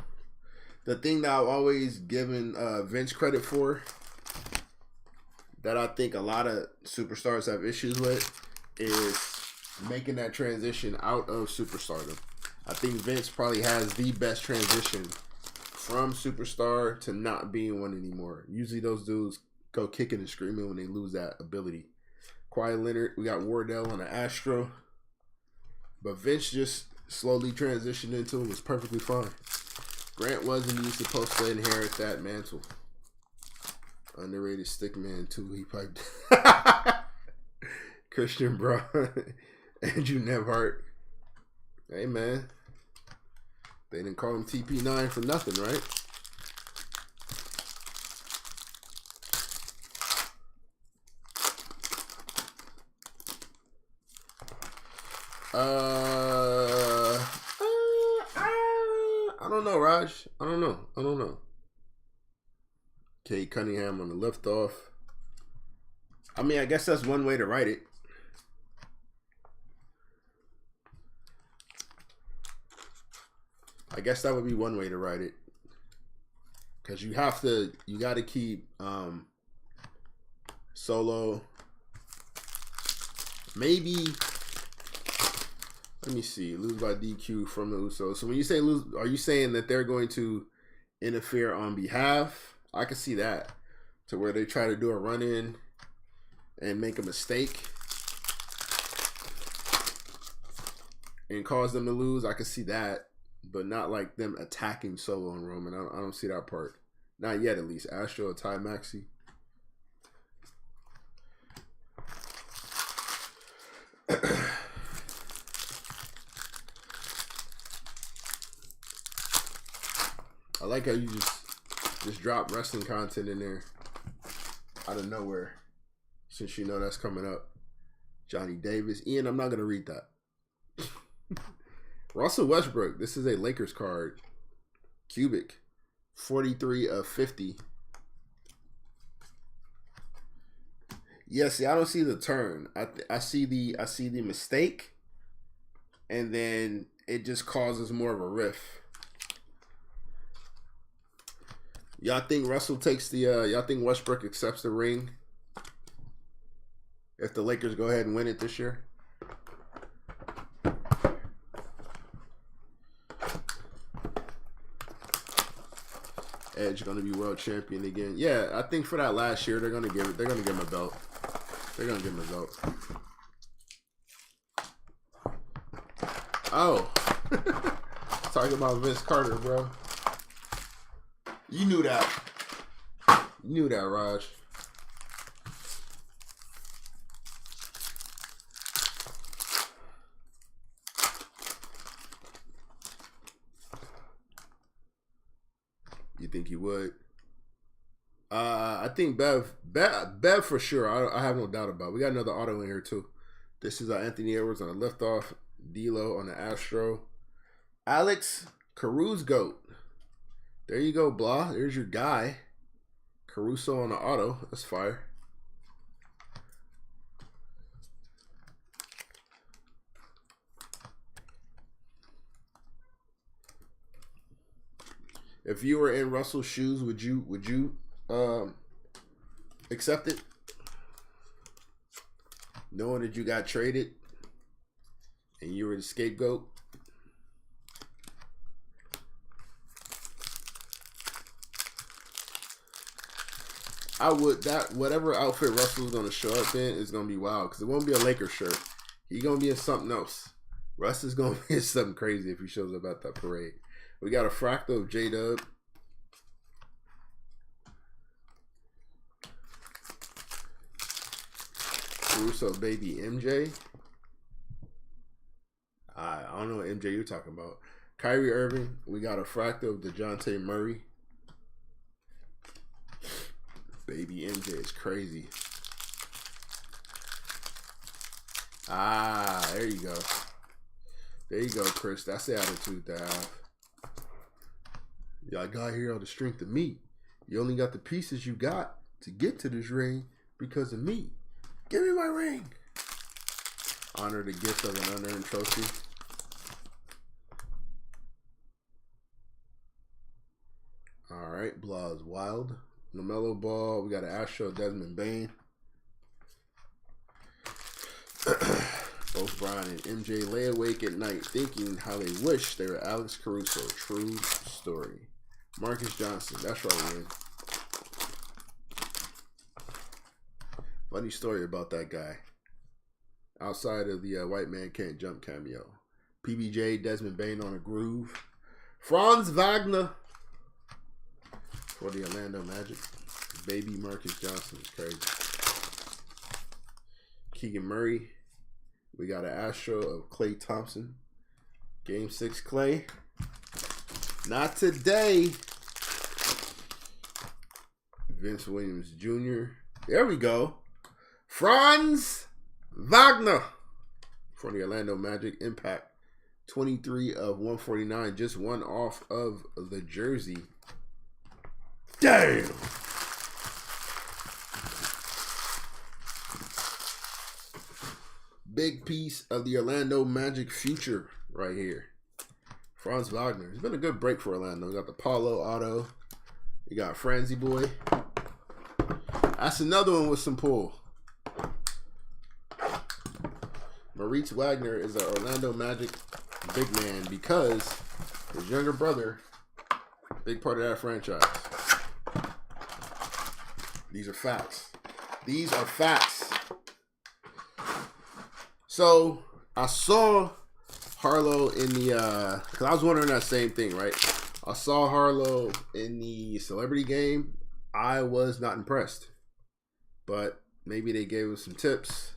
The thing that I've always given Vince credit for, that I think a lot of superstars have issues with, is making that transition out of superstardom. I think Vince probably has the best transition from superstar to not being one anymore. Usually those dudes go kicking and screaming when they lose that ability. Kawhi Leonard, we got Wardell on the Astro. But Vince just slowly transitioned into it, was perfectly fine. Grant wasn't even supposed to inherit that mantle. Underrated stickman too. He piped. Christian Braun, Andrew Nebhart. Hey man, they didn't call him TP9 for nothing, right? I don't know, Raj. I don't know. Kate Cunningham on the liftoff. I mean, I guess that's one way to write it. I guess that would be one way to write it. Because you got to keep Solo. Maybe, let me see, lose by DQ from the Usos. So when you say lose, are you saying that they're going to interfere on behalf? I can see that, to where they try to do a run-in and make a mistake and cause them to lose. I can see that, but not like them attacking Solo and Roman. I don't see that part. Not yet, at least. Astro or Ty Maxey. I like how you just drop wrestling content in there out of nowhere, since you know that's coming up. Johnny Davis. Ian, I'm not going to read that. Russell Westbrook. This is a Lakers card. Cubic. 43 of 50. Yeah, see, I don't see the turn. I see the mistake, and then it just causes more of a riff. Y'all think Russell takes the y'all think Westbrook accepts the ring if the Lakers go ahead and win it this year? Edge gonna be world champion again. Yeah, I think for that last year they're gonna give him a belt. They're gonna give him a belt. Oh, Talking about Vince Carter, bro. You knew that. You knew that, Raj. You think you would? I think Bev for sure. I have no doubt about it. We got another auto in here too. This is Anthony Edwards on a liftoff. D'Lo on the Astro. Alex Caruso. There you go, blah. There's your guy. Caruso on the auto. That's fire. If you were in Russell's shoes, would you accept it? Knowing that you got traded and you were the scapegoat? I would. That whatever outfit Russell's gonna show up in is gonna be wild because it won't be a Lakers shirt. He's gonna be in something else. Russ is gonna be in something crazy if he shows up at that parade. We got a fractal of J-Dub. Caruso baby MJ. I don't know what MJ you're talking about. Kyrie Irving. We got a fractal of DeJounte Murray. Baby MJ is crazy. There you go. There you go, Chris. That's the attitude to have. Y'all got here on the strength of me. You only got the pieces you got to get to this ring because of me. Give me my ring. Honor the gift of an unearned trophy. All right, blah is wild. LaMelo Ball. We got an Astro Desmond Bain. Both Brian and MJ lay awake at night thinking how they wish they were Alex Caruso. True story. Marcus Johnson. That's right, man. Funny story about that guy. Outside of the White Man Can't Jump cameo. PBJ, Desmond Bain on a groove. Franz Wagner for the Orlando Magic. Baby Marcus Johnson is crazy. Keegan Murray. We got an Astro of Klay Thompson. Game 6 Klay. Not today. Vince Williams Jr. There we go. Franz Wagner for the Orlando Magic. Impact 23 of 149. Just one off of the jersey. Damn. Big piece of the Orlando Magic future right here. Franz Wagner. It's been a good break for Orlando. We got the Paulo auto. You got Franzy Boy. That's another one with some pull. Moritz Wagner is an Orlando Magic big man because his younger brother, big part of that franchise. These are facts. These are facts. So I saw Harlow in the because I was wondering that same thing, right? I saw Harlow in the celebrity game. I was not impressed, but maybe they gave him some tips,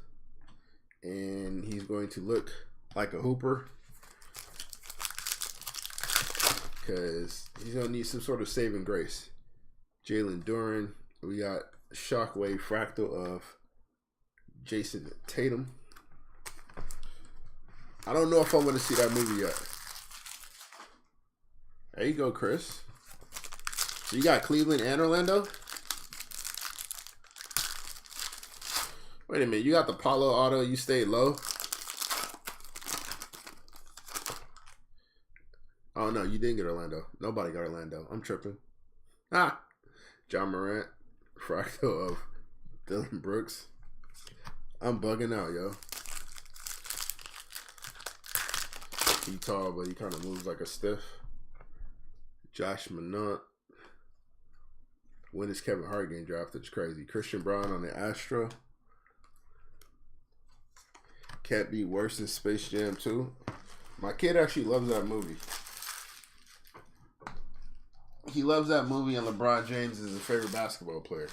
and he's going to look like a hooper because he's gonna need some sort of saving grace. Jalen Duren. We got Shockwave Fractal of Jason Tatum. I don't know if I'm going to see that movie yet. There you go, Chris. So you got Cleveland and Orlando? Wait a minute. You got the Paulo auto. You stayed low? Oh, no. You didn't get Orlando. Nobody got Orlando. I'm tripping. John Morant. Fractal of Dylan Brooks. I'm bugging out, yo. He tall, but he kind of moves like a stiff. Josh Minot. When is Kevin Hart getting drafted? It's crazy. Christian Braun on the Astro. Can't be worse than Space Jam 2. My kid actually loves that movie. He loves that movie, and LeBron James is his favorite basketball player.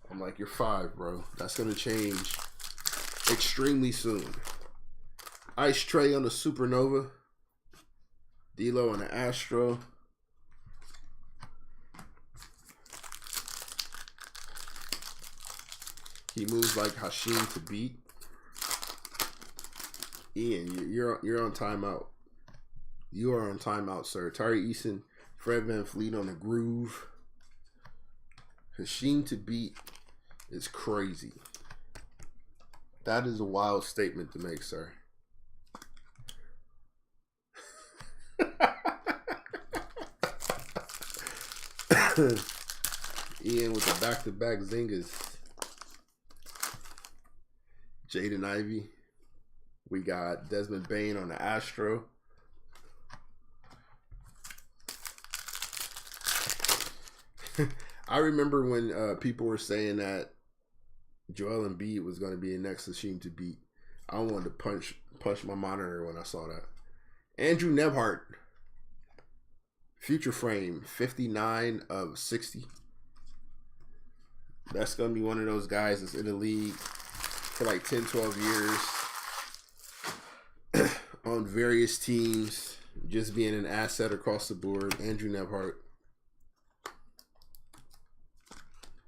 I'm like, you're 5, bro. That's going to change extremely soon. Ice Tray on the Supernova. D'Lo on the Astro. He moves like Hashim to beat. Ian, you're on timeout. You are on timeout, sir. Tari Eason, Fred VanVleet on the Groove. Hashim to beat is crazy. That is a wild statement to make, sir. Ian with the back-to-back zingers. Jaden Ivey. We got Desmond Bain on the Astro. I remember when people were saying that Joel Embiid was going to be the next Hashim to beat. I wanted to punch my monitor when I saw that. Andrew Nebhart. Future frame, 59 of 60. That's going to be one of those guys that's in the league for like 10, 12 years. On various teams. Just being an asset across the board. Andrew Nebhart.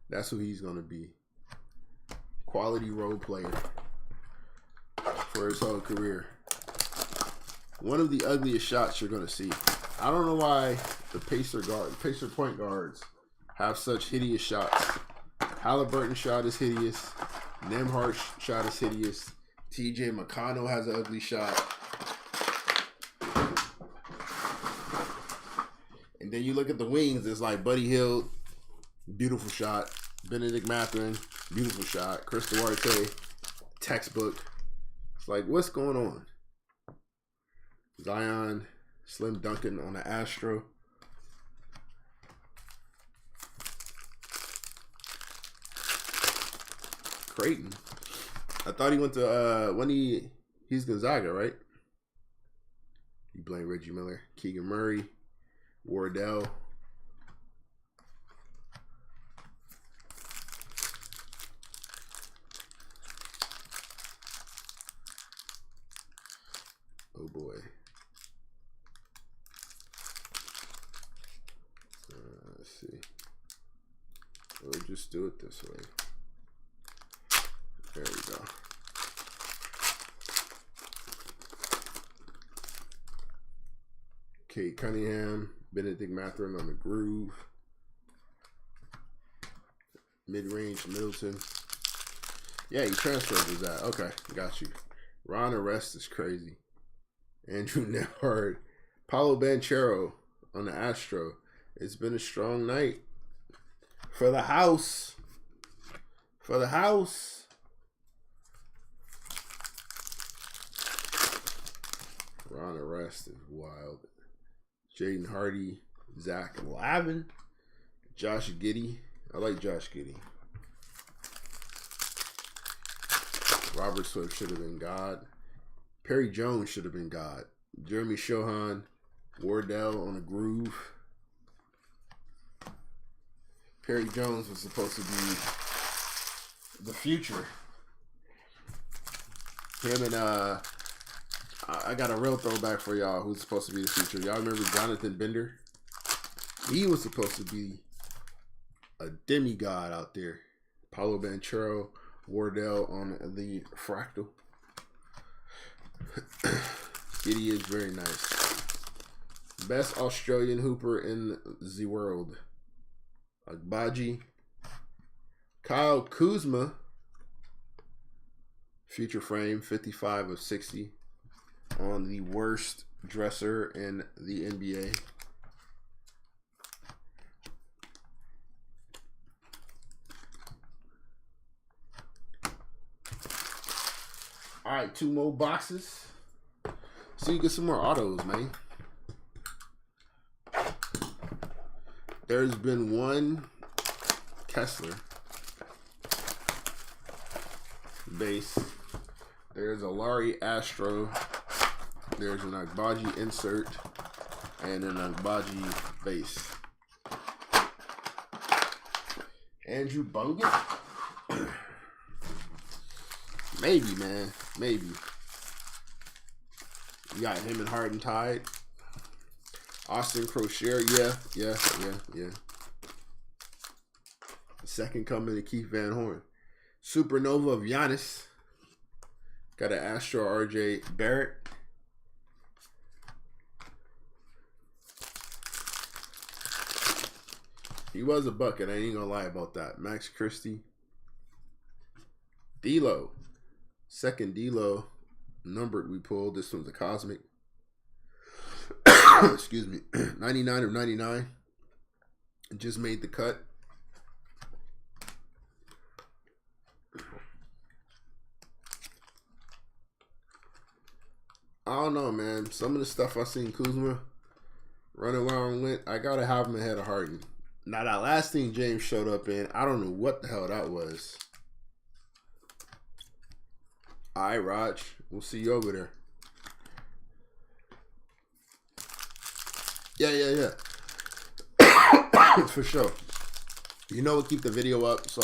That's who he's going to be. Quality role player for his whole career. One of the ugliest shots you're going to see. I don't know why the Pacer point guards have such hideous shots. Halliburton's shot is hideous. Nemhart's shot is hideous. TJ McConnell has an ugly shot. And then you look at the wings, it's like Buddy Hield, beautiful shot. Benedict Mathurin, beautiful shot. Chris Duarte, textbook. It's like, what's going on? Zion, Slim Duncan on the Astro. Creighton. I thought he went to he's Gonzaga, right? You blame Reggie Miller. Keegan Murray, Wardell. Oh boy. Let's see. We'll just do it this way. There we go. Kate Cunningham, Benedict Mathurin on the Groove. Mid-range Middleton. Yeah, he transferred to that. Okay, got you. Ron Arrest is crazy. Andrew Nebhart. Paulo Banchero on the Astro. It's been a strong night. For the house. For the house. Ron Arrest is wild. Jaden Hardy. Zach Lavin. Josh Giddey. I like Josh Giddey. Robert Swift should have been God. Perry Jones should have been God. Jeremy Shohan. Wardell on the Groove. Perry Jones was supposed to be the future. Him and I got a real throwback for y'all who's supposed to be the future. Y'all remember Jonathan Bender? He was supposed to be a demigod out there. Paulo Banchero, Wardell on the Fractal. Giddey is very nice. Best Australian hooper in the world. Agbaji. Kyle Kuzma. Future frame, 55 of 60. On the worst dresser in the NBA. All right, 2 more boxes. So you get some more autos, man. There's been one Kessler base. There's a Larry Astro. There's an Agbaji insert. And an Agbaji base. Andrew Bogut? Maybe, man. Maybe. You got him and Harden tied. Austin Crocier, yeah. The second coming to Keith Van Horn. Supernova of Giannis. Got an Astro RJ Barrett. He was a bucket. I ain't gonna lie about that. Max Christie. D'Lo. Second D'Lo numbered we pulled. This one's a Cosmic. Excuse me. 99 of 99. Just made the cut. I don't know, man. Some of the stuff I seen Kuzma running around with, I gotta have him ahead of Harden. Now, that last thing James showed up in, I don't know what the hell that was. All right, Raj. We'll see you over there. Yeah. For sure. You know we'll keep the video up, so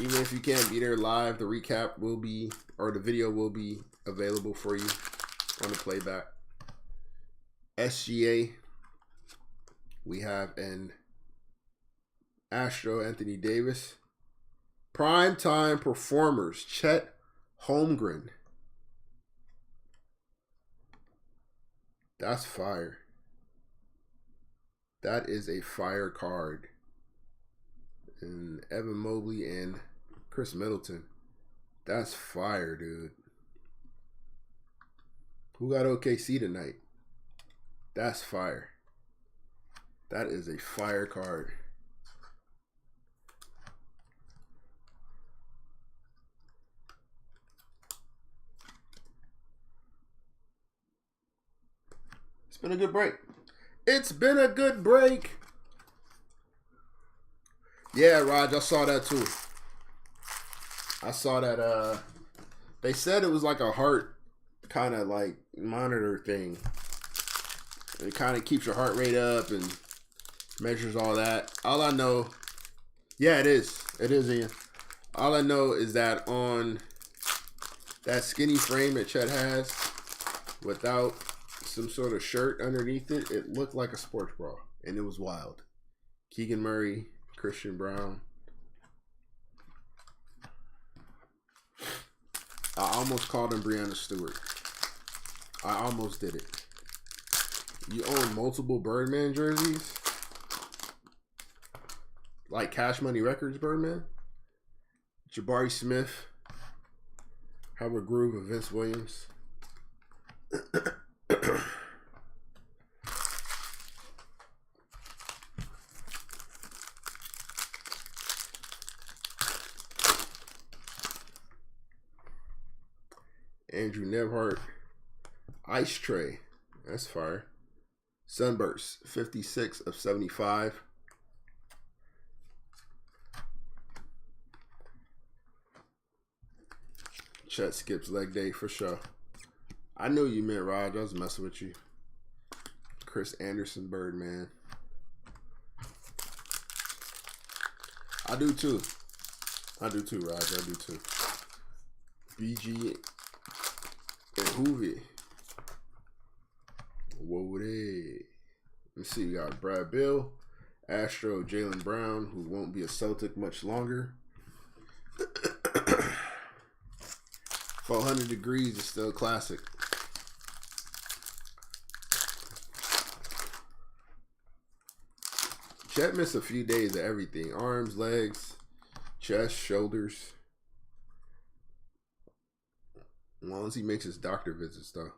even if you can't be there live, the recap will be, or the video will be available for you on the playback. SGA. We have an Astro Anthony Davis. Primetime performers. Chet Holmgren. That's fire. That is a fire card. And Evan Mobley and Chris Middleton. That's fire, dude. Who got OKC tonight? That's fire. That is a fire card. It's been a good break. It's been a good break. Yeah, Raj, I saw that too. I saw that they said it was like a heart kind of like monitor thing. It kind of keeps your heart rate up and measures all that. All I know, yeah, it is. It is, Ian. All I know is that on that skinny frame that Chet has, without some sort of shirt underneath it, it looked like a sports bra, and it was wild. Keegan Murray, Christian Brown. I almost called him Breanna Stewart. I almost did it. You own multiple Birdman jerseys? Like Cash Money Records Birdman? Jabari Smith. Howard Groove and Vince Williams. Andrew Nebhart. Ice Tray. That's fire. Sunburst. 56 of 75. Chet skips leg day for sure. I knew you meant Raj. I was messing with you. Chris Anderson, Birdman. I do too. I do too, Raj. I do too. BG and Hoovy. Whoa, they. Let's see. We got Brad Bill, Astro, Jaylen Brown, who won't be a Celtic much longer. 400 Degrees is still classic. Chet missed a few days of everything. Arms, legs, chest, shoulders. As long as he makes his doctor visits, though.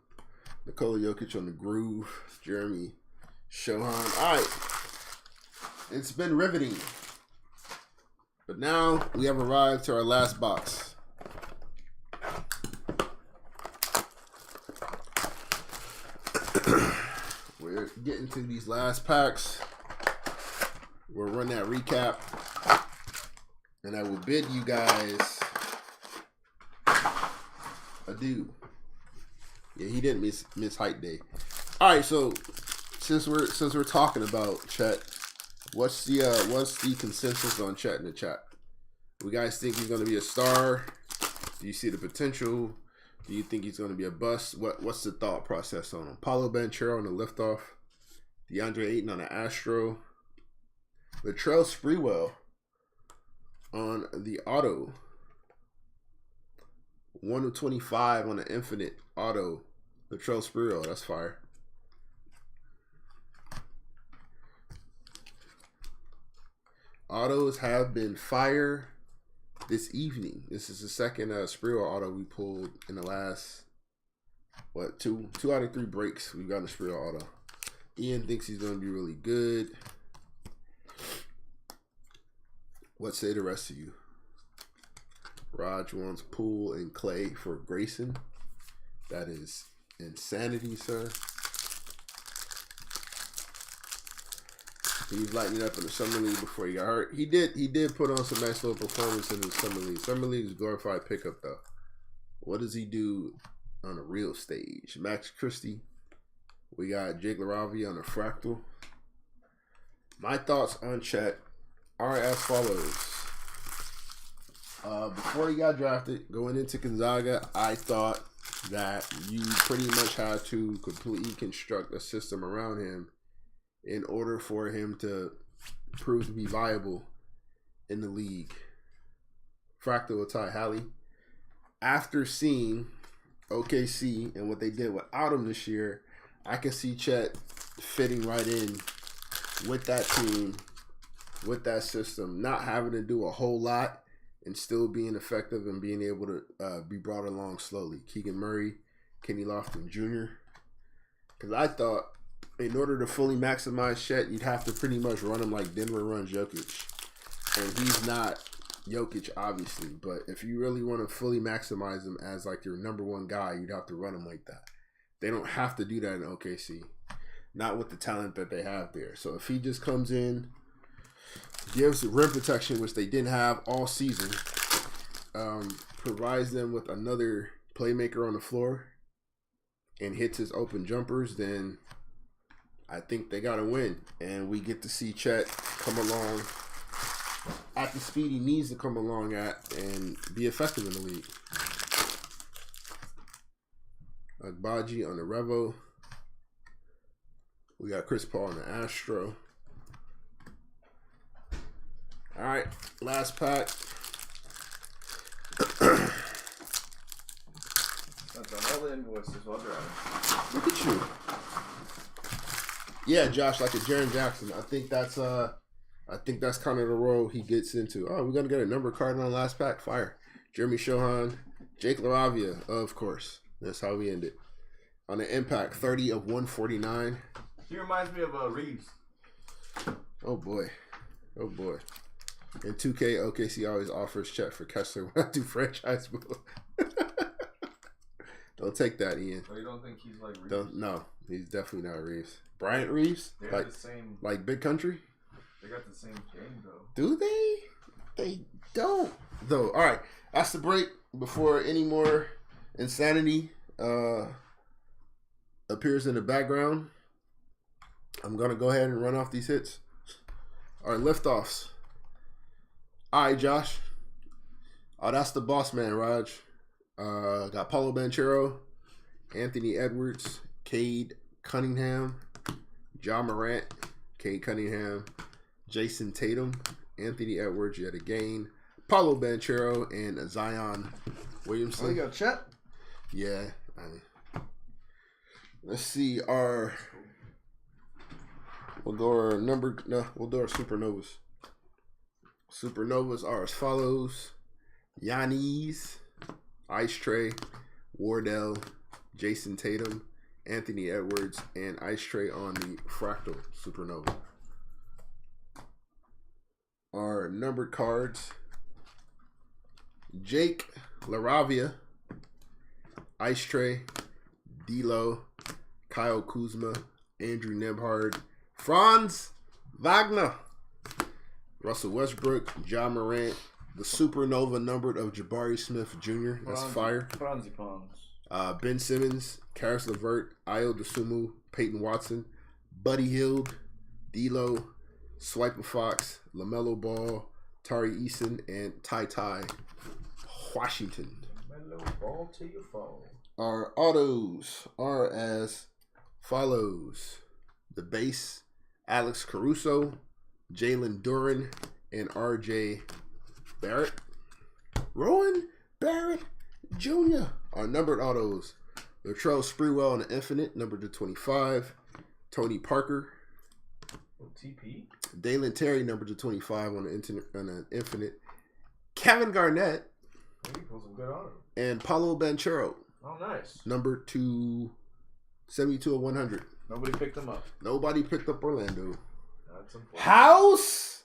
Nikola Jokic on the groove. Jeremy Shohan. All right. It's been riveting. But now we have arrived to our last box. We're getting to these last packs. We'll run that recap. And I will bid you guys I do. Yeah, he didn't miss height day. All right, so since we're talking about Chet, what's the consensus on Chet in the chat? We guys think he's going to be a star? Do you see the potential? Do you think he's going to be a bust? What's the thought process on him? Paulo Banchero on the liftoff, DeAndre Ayton on the Astro, Latrell Sprewell on the auto, 1/25 on the infinite auto. Latrell Sprewell, that's fire. Autos have been fire this evening. This is the second Sprewell auto we pulled in the last, two out of 3 breaks we've gotten a Sprewell auto. Ian thinks he's going to be really good. What say the rest of you? Raj wants Poole and Clay for Grayson. That is insanity, sir. He was lighting it up in the Summer League before he got hurt. He did put on some nice little performance in the Summer League. Summer League is glorified pickup, though. What does he do on a real stage? Max Christie. We got Jake LaRavia on a fractal. My thoughts on Chet are as follows. Before he got drafted, going into Gonzaga, I thought that you pretty much had to completely construct a system around him in order for him to prove to be viable in the league. Fractal with Ty Halley. After seeing OKC and what they did without him this year, I can see Chet fitting right in with that team, with that system, not having to do a whole lot and still being effective and being able to be brought along slowly. Keegan Murray, Kenny Lofton Jr. Because I thought in order to fully maximize Chet, you'd have to pretty much run him like Denver runs Jokic. And he's not Jokic, obviously. But if you really want to fully maximize him as like your number one guy, you'd have to run him like that. They don't have to do that in OKC. Not with the talent that they have there. So if he just comes in, gives rim protection, which they didn't have all season, provides them with another playmaker on the floor, and hits his open jumpers, then I think they got to win. And we get to see Chet come along at the speed he needs to come along at and be effective in the league. Agbaji on the Revo. We got Chris Paul on the Astro. All right, last pack. That's on all the invoices while driving. Look at you. Yeah, Josh, like a Jaren Jackson. I think that's kind of the role he gets into. Oh, we're gonna get a number card on the last pack. Fire. Jeremy Shohan, Jake LaRavia, of course. That's how we end it. On the impact, 30 of 149. He reminds me of Reeves. Oh boy. Oh boy. In 2K, OKC always offers Chet for Kessler when I do franchise mode. Don't take that, Ian. Oh, you don't think he's like Reeves? No, he's definitely not Reeves. Bryant Reeves? They got the same. Like Big Country? They got the same game, though. Do they? They don't, though. All right, that's the break before any more insanity appears in the background. I'm going to go ahead and run off these hits. All right, liftoffs. All right, Josh. Oh, that's the boss man, Raj. Got Paulo Banchero, Anthony Edwards, Cade Cunningham, Ja Morant, Cade Cunningham, Jason Tatum, Anthony Edwards yet again, Paulo Banchero, and Zion Williamson. Oh, you got Chet? Yeah. Let's see we'll do our supernovas. Supernovas are as follows: Giannis, Ice Tray, Wardell, Jason Tatum, Anthony Edwards, and Ice Tray on the Fractal Supernova. Our numbered cards: Jake LaRavia, Ice Tray, D'Lo, Kyle Kuzma, Andrew Nembhard, Franz Wagner, Russell Westbrook, Ja Morant, The Supernova numbered of Jabari Smith Jr. That's fire. Bronzy Pongs. Ben Simmons, Karis LeVert, Ayo Dosunmu, Peyton Watson, Buddy Hield, D'Lo, Swiper Fox, LaMelo Ball, Tari Eason, and Ty Washington. LaMelo Ball till you fall. Our autos are as follows. The base, Alex Caruso, Jalen Duren, and RJ Barrett. Rowan Barrett Jr. Our numbered autos. Latrell Sprewell on the Infinite, numbered to 25. Tony Parker. TP. Dalen Terry, numbered to 25 on the Infinite. Kevin Garnett. He pulled some good on him. And Paulo Banchero. Oh, nice. Number 272 of 100. Nobody picked him up. Nobody picked up Orlando. That's unfortunate. House.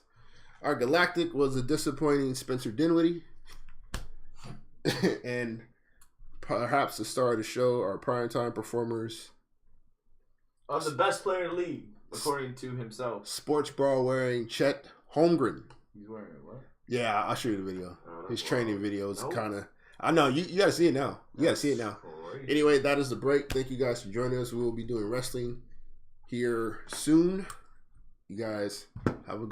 Our Galactic was a disappointing Spencer Dinwiddie. And perhaps the star of the show, our primetime performers. On the best player in the league, according to himself. Sports bra wearing Chet Holmgren. He's wearing what? Yeah, I'll show you the video. His training video is kind of... I know, you got to see it now. You got to see it now. Crazy. Anyway, that is the break. Thank you guys for joining us. We will be doing wrestling here soon. You guys have a good